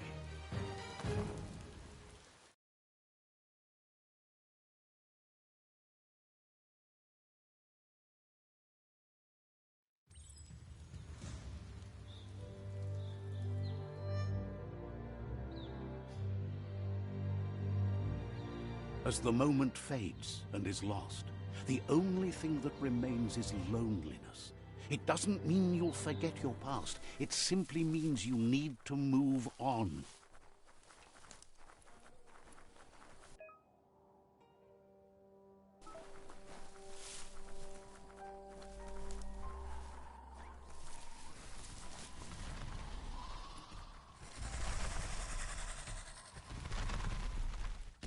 As the moment fades and is lost, the only thing that remains is loneliness. It doesn't mean you'll forget your past. It simply means you need to move on.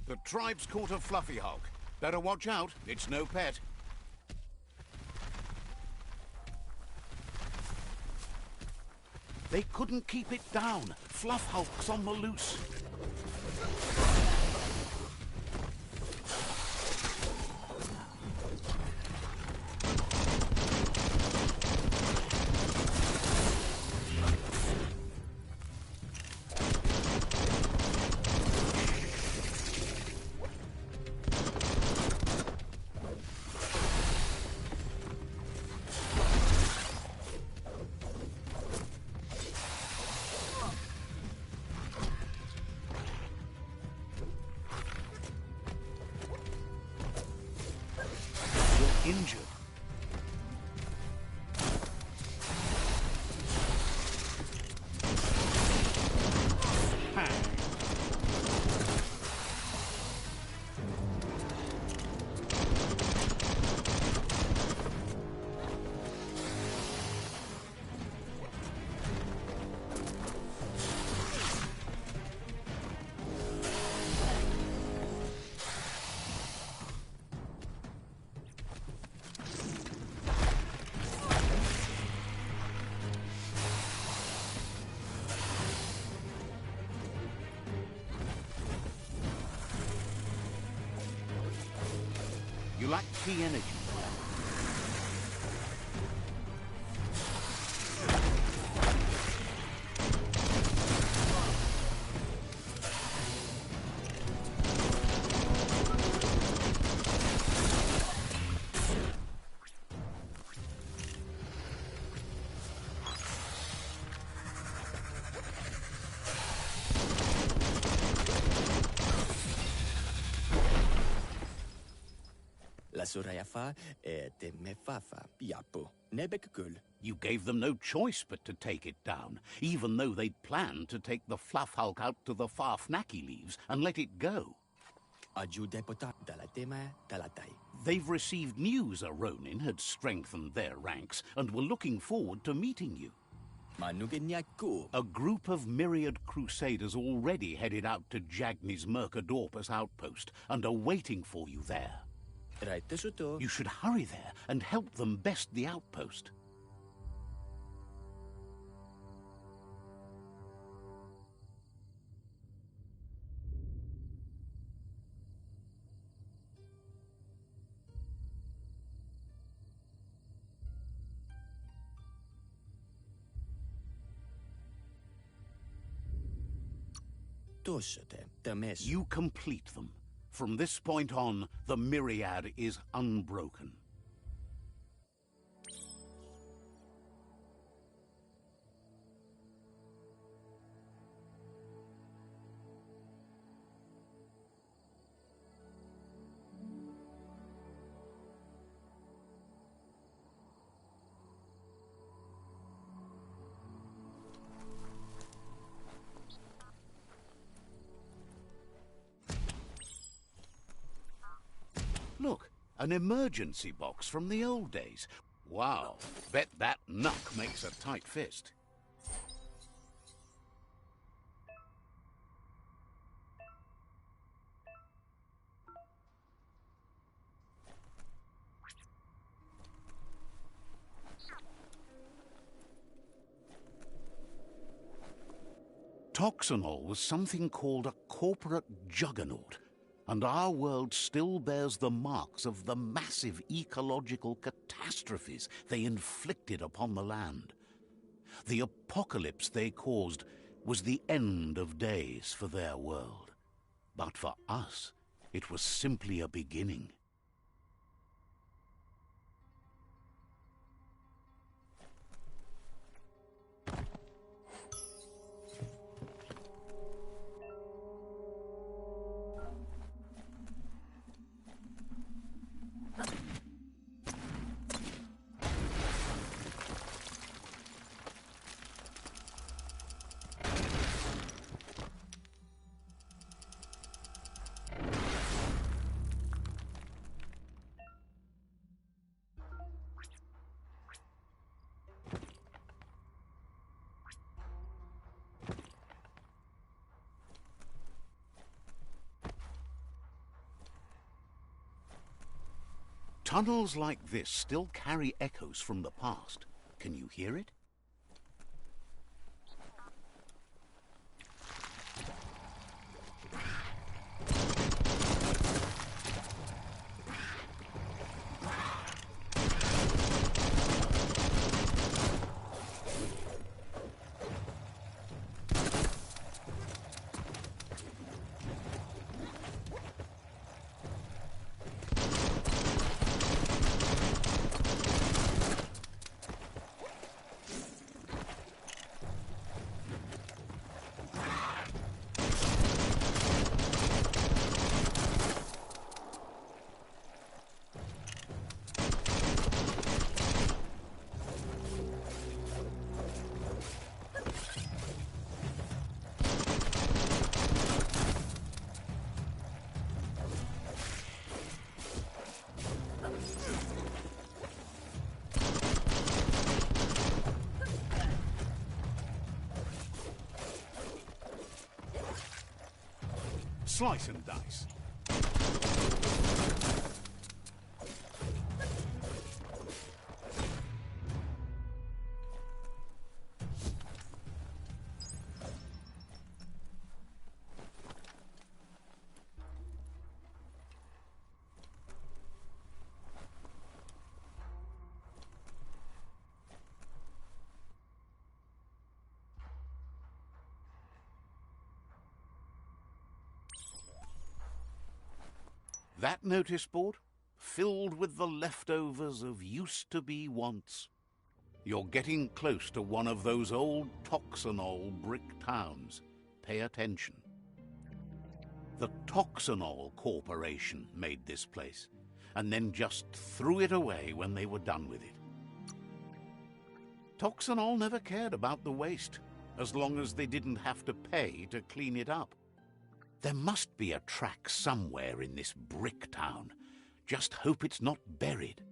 The tribe's caught a fluffy hog. Better watch out, it's no pet. They couldn't keep it down. Fluff Hulk's on the loose. Injured. You lack key energy. You gave them no choice but to take it down, even though they'd planned to take the Fluff Hulk out to the far Fnacky Leaves and let it go. They've received news a Ronin had strengthened their ranks and were looking forward to meeting you. A group of myriad crusaders already headed out to Jagni's Mercadorpus outpost and are waiting for you there. You should hurry there and help them best the outpost. You complete them. From this point on, the Myriad is unbroken. Look, an emergency box from the old days. Wow, bet that knuck makes a tight fist. Toxanol was something called a corporate juggernaut, and our world still bears the marks of the massive ecological catastrophes they inflicted upon the land. The apocalypse they caused was the end of days for their world. But for us, it was simply a beginning. Tunnels like this still carry echoes from the past. Can you hear it? Slice and dice. That notice board, filled with the leftovers of used-to-be wants. You're getting close to one of those old Toxanol brick towns. Pay attention. The Toxanol Corporation made this place, and then just threw it away when they were done with it. Toxanol never cared about the waste, as long as they didn't have to pay to clean it up. There must be a track somewhere in this brick town. Just hope it's not buried.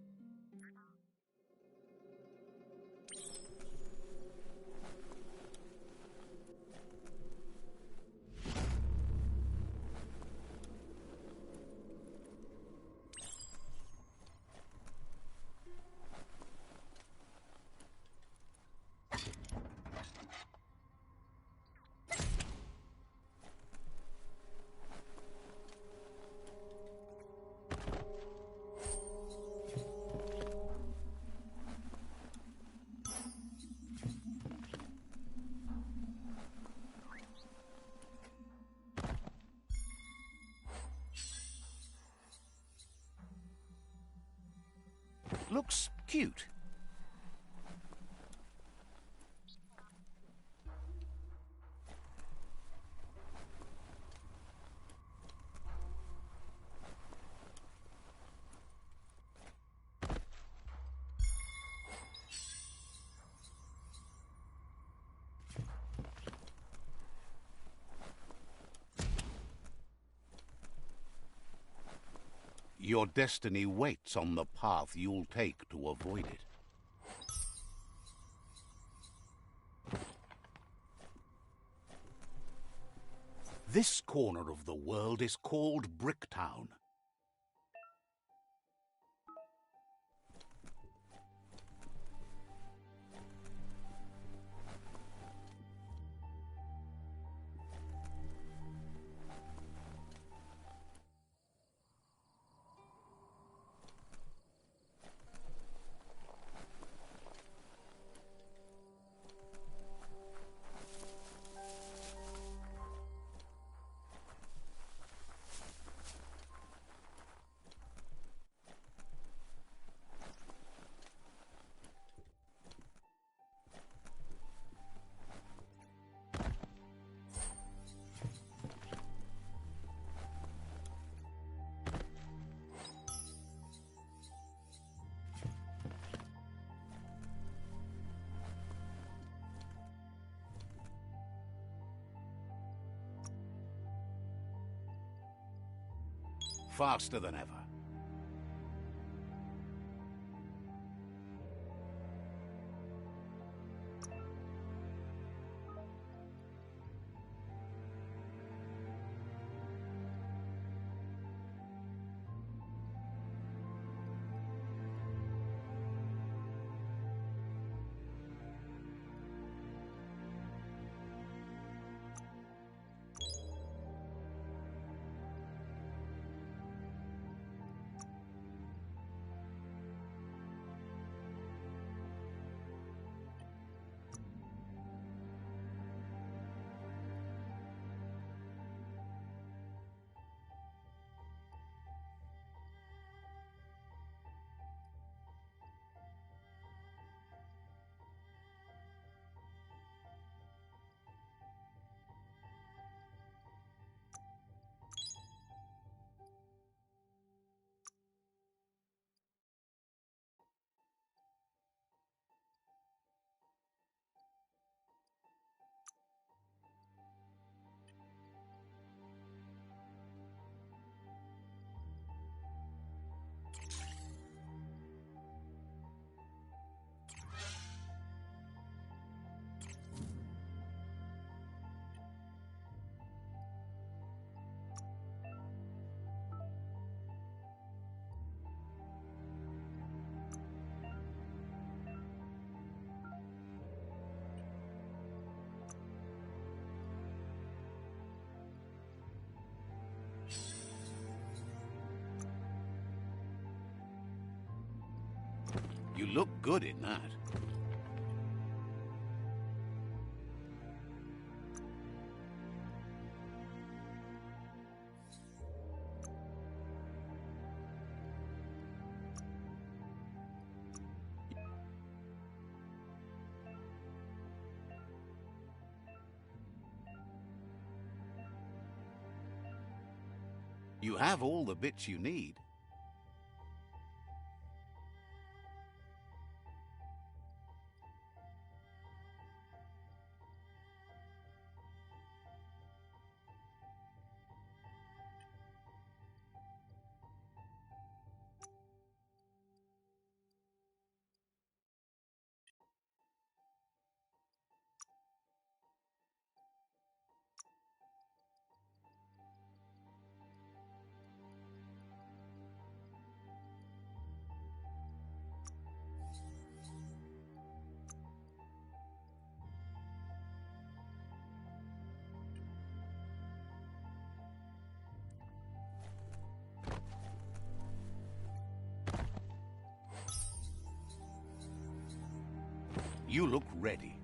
Looks cute. Your destiny waits on the path you'll take to avoid it. This corner of the world is called Bricktown. Faster than ever. You look good in that. You have all the bits you need. You look ready.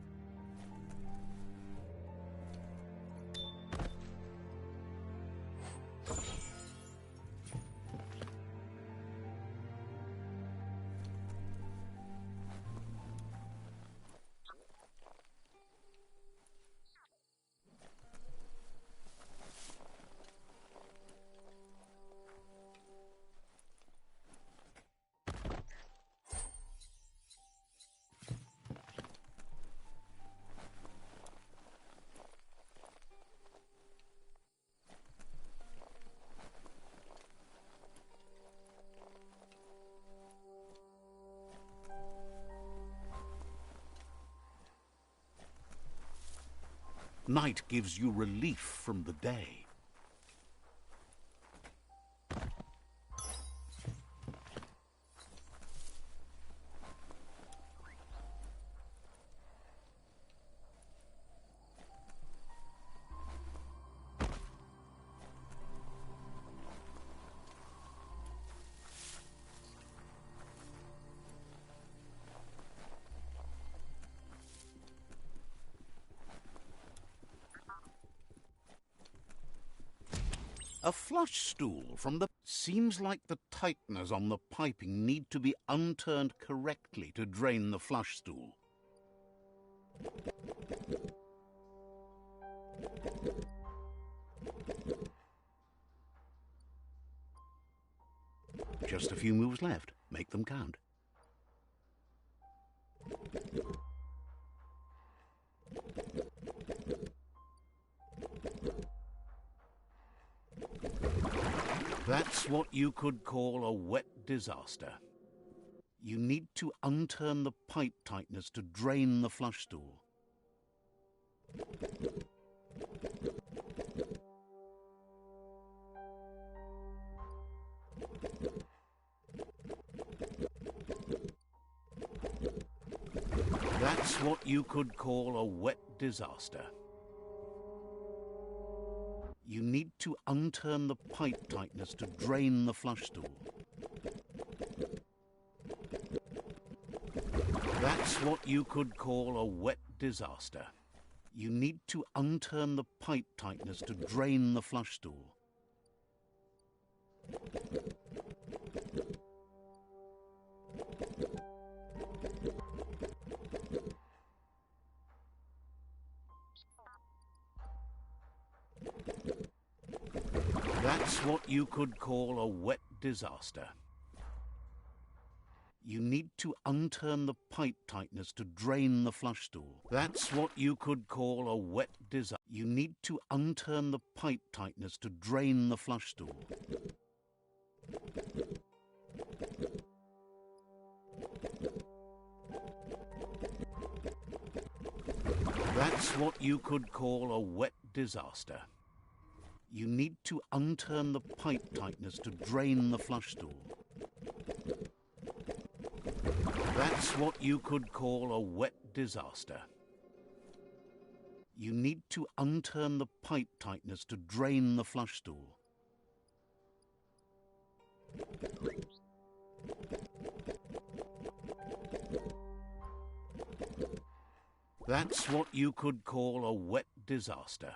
Night gives you relief from the day. A flush stool from the... Seems like the tighteners on the piping need to be unturned correctly to drain the flush stool. Just a few moves left. Make them count. That's what you could call a wet disaster. You need to unturn the pipe tighteners to drain the flush stool. That's what you could call a wet disaster. You need to unturn the pipe tighteners to drain the flush stool. That's what you could call a wet disaster. You need to unturn the pipe tighteners to drain the flush stool. That's what you could call a wet disaster. You need to unturn the pipe tighteners to drain the flush stool. That's what you could call a wet disaster. You need to unturn the pipe tighteners to drain the flush stool. That's what you could call a wet disaster. You need to unturn the pipe tighteners to drain the flush stool. That's what you could call a wet disaster. You need to unturn the pipe tighteners to drain the flush stool. That's what you could call a wet disaster.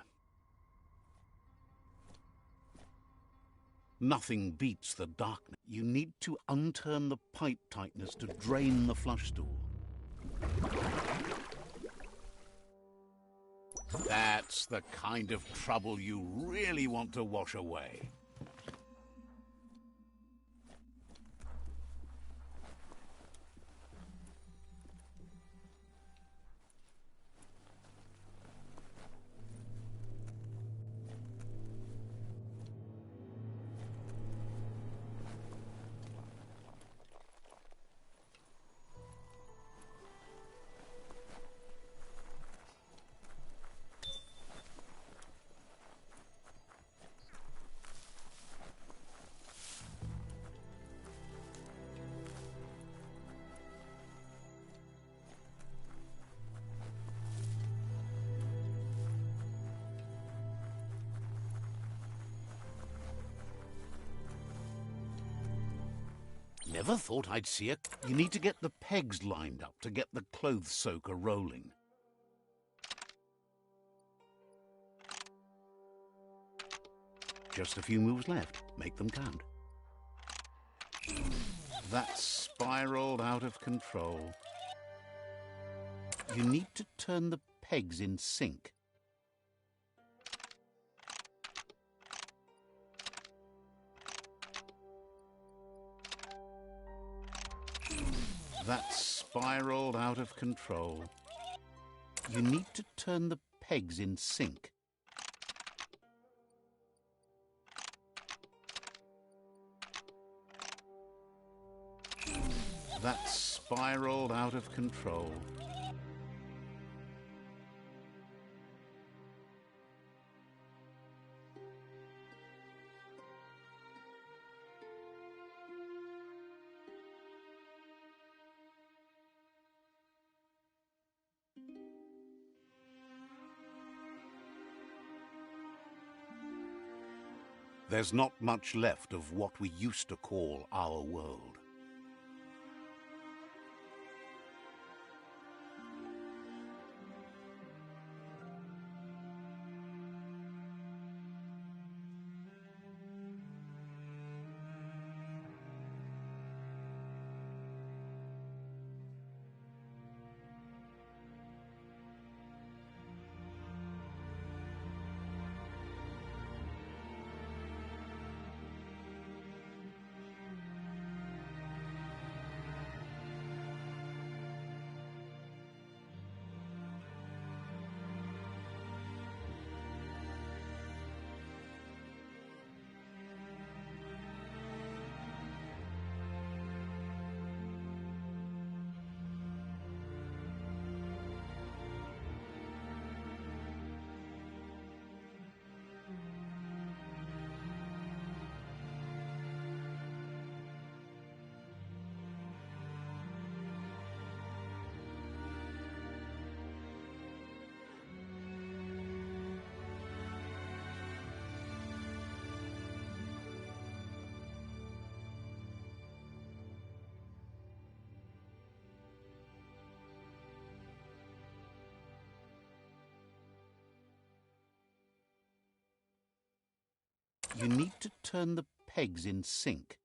Nothing beats the darkness. You need to unturn the pipe tightness to drain the flush stool. That's the kind of trouble you really want to wash away. Never thought I'd see it. You need to get the pegs lined up to get the clothes soaker rolling. Just a few moves left. Make them count. That's spiraled out of control. You need to turn the pegs in sync. That's spiraled out of control. You need to turn the pegs in sync. That's spiraled out of control. There's not much left of what we used to call our world. You need to turn the pegs in sync.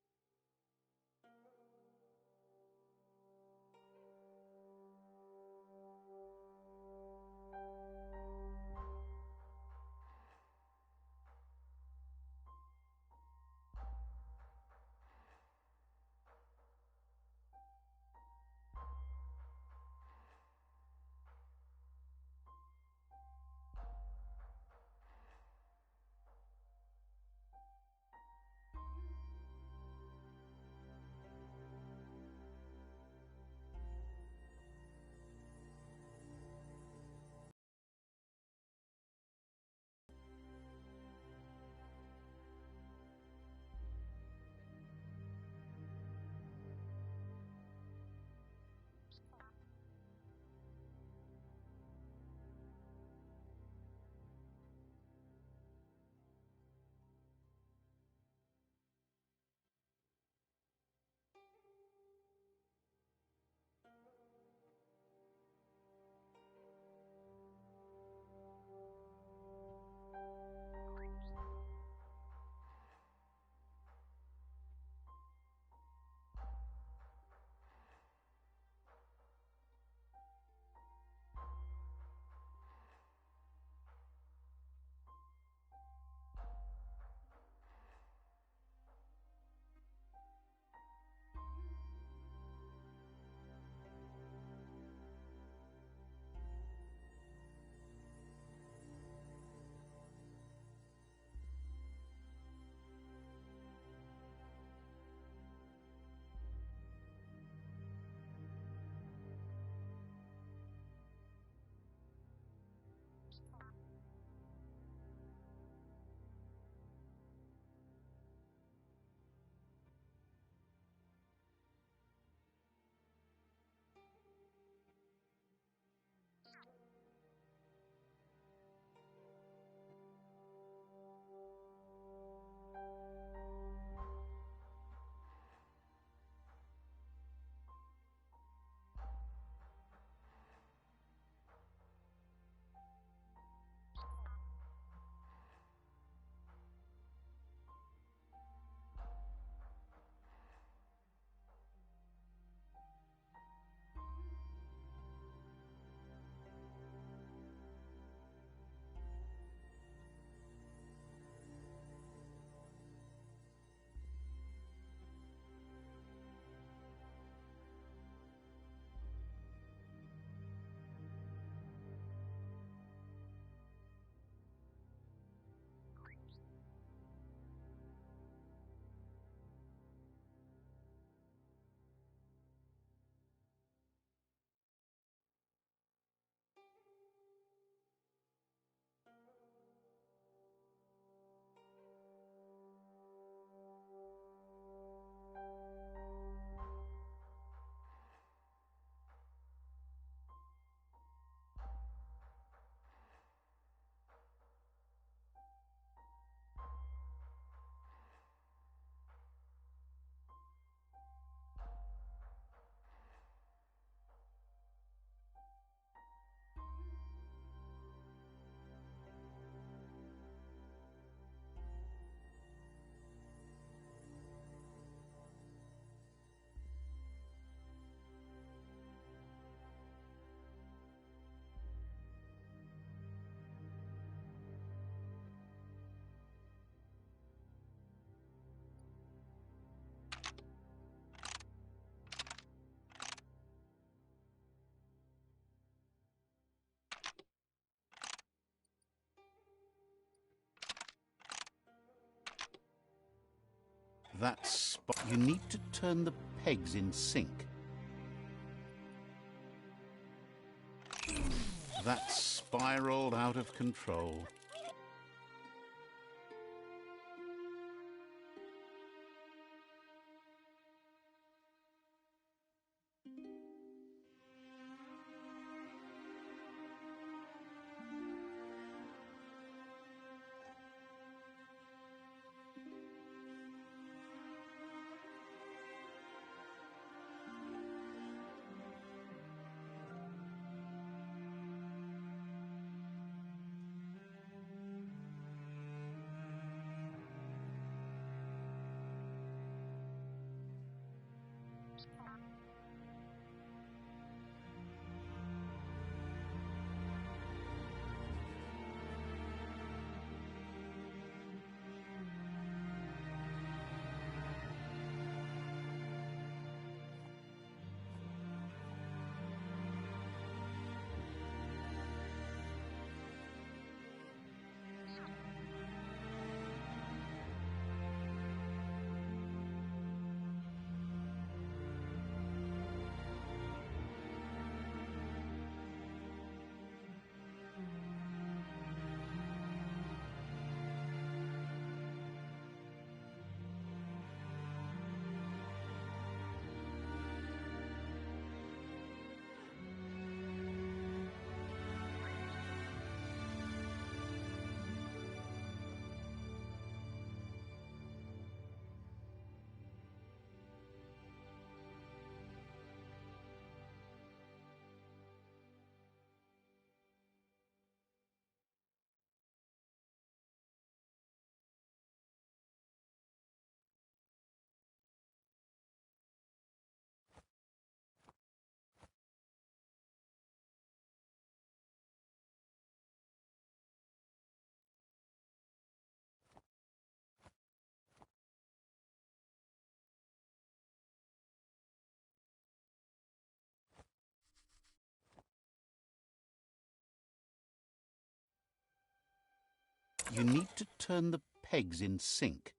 You need to turn the pegs in sync. That spiraled out of control. You need to turn the pegs in sync.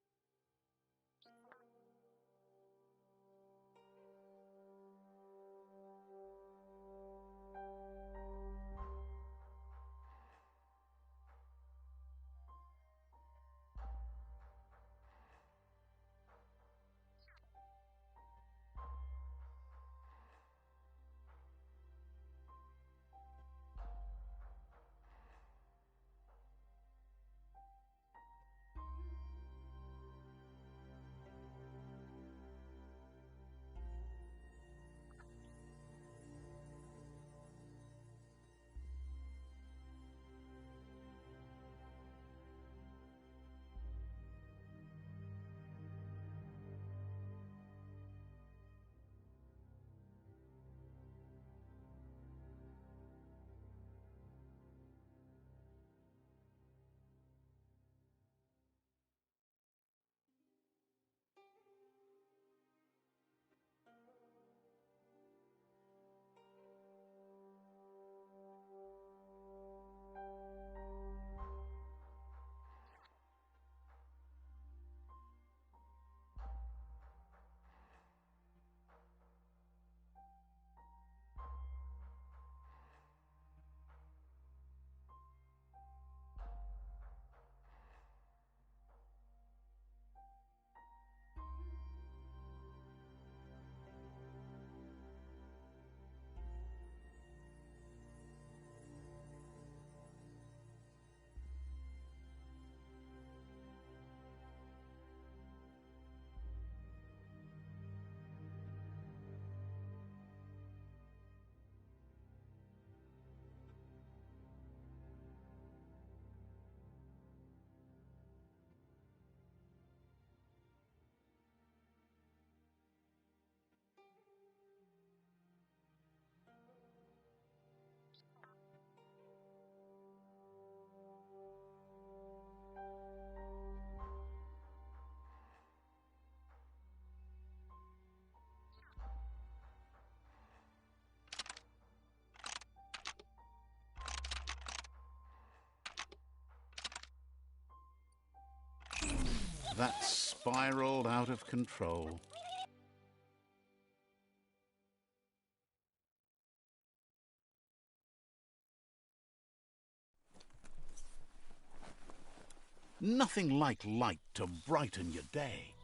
That spiraled out of control. Nothing like light to brighten your day.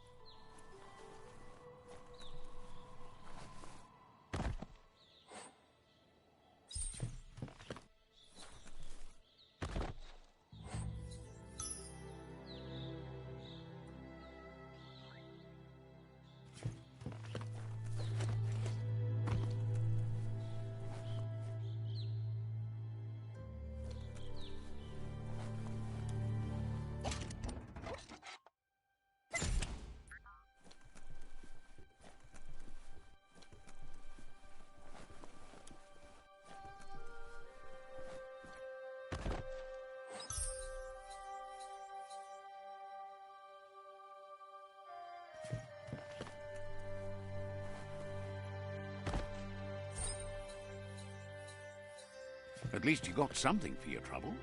At least you got something for your trouble.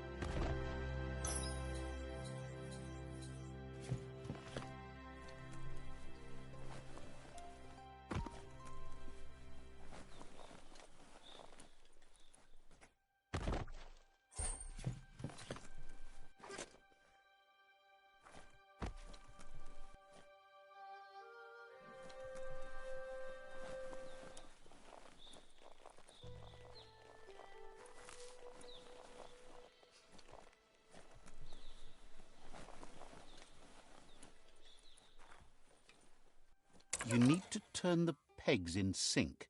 You need to turn the pegs in sync.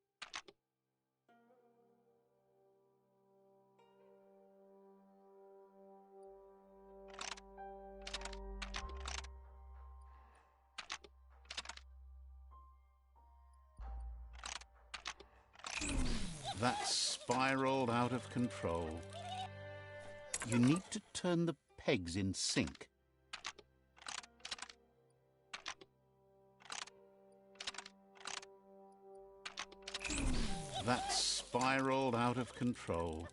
That's spiraled out of control. You need to turn the pegs in sync. That's spiraled out of control.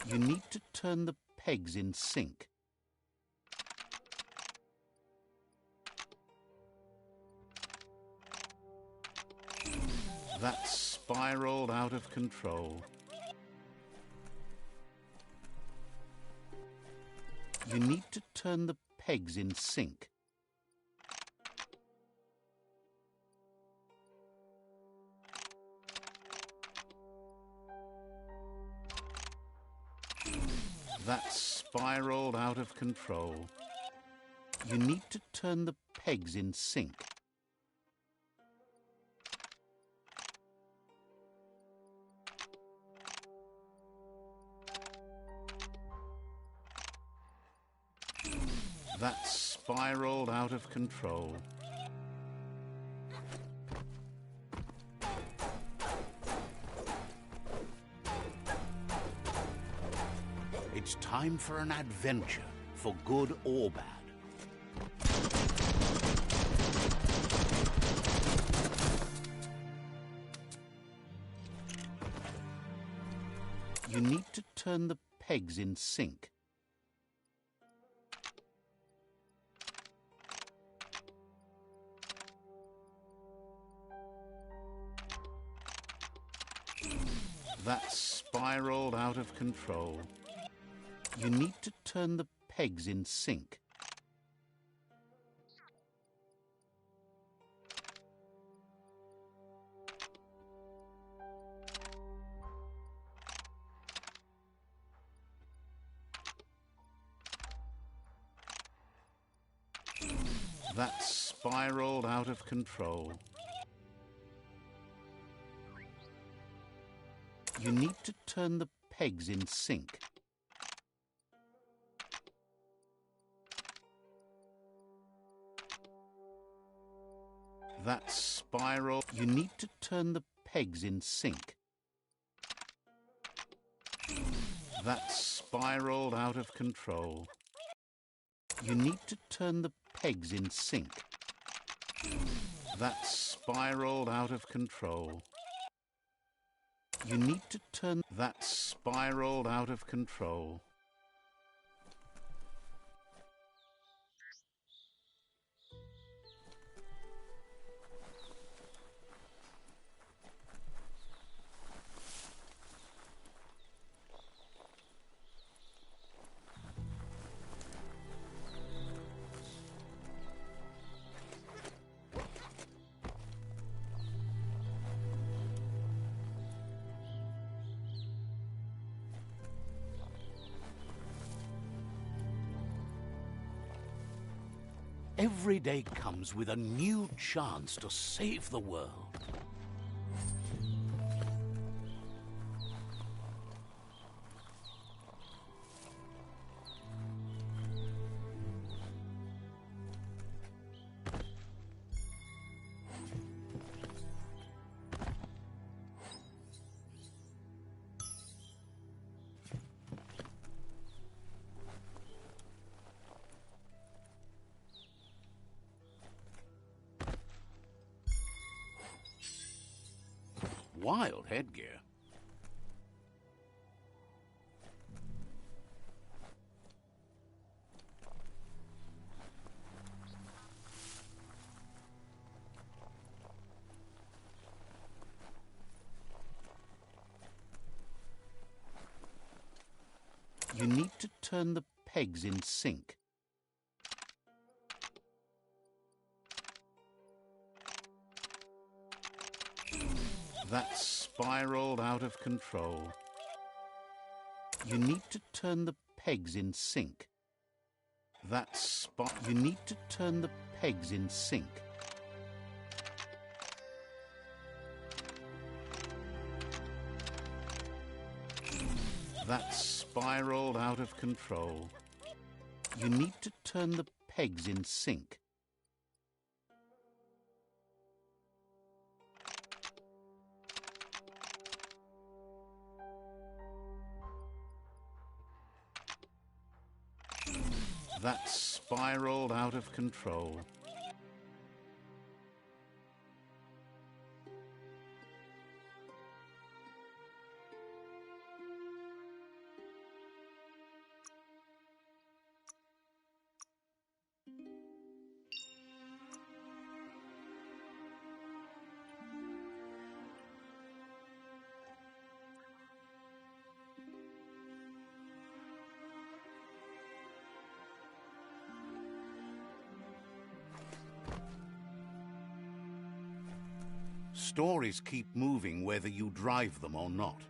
You need to turn the pegs in sync. That's spiraled out of control. You need to turn the pegs in sync. That's spiraled out of control. You need to turn the pegs in sync. That's spiraled out of control. It's time for an adventure, for good or bad. You need to turn the pegs in sync. That's spiraled out of control. You need to turn the pegs in sync. That's spiraled out of control. You need to turn the pegs in sync. That's spiral. You need to turn the pegs in sync. That's spiraled out of control. You need to turn the pegs in sync. That's spiraled out of control. You need to turn. That's spiraled out of control. Every day comes with a new chance to save the world. Wild headgear. You need to turn the pegs in sync. That's spiraled out of control. You need to turn the pegs in sync. You need to turn the pegs in sync. That's spiraled out of control. You need to turn the pegs in sync. That's spiraled out of control. Stories keep moving whether you drive them or not.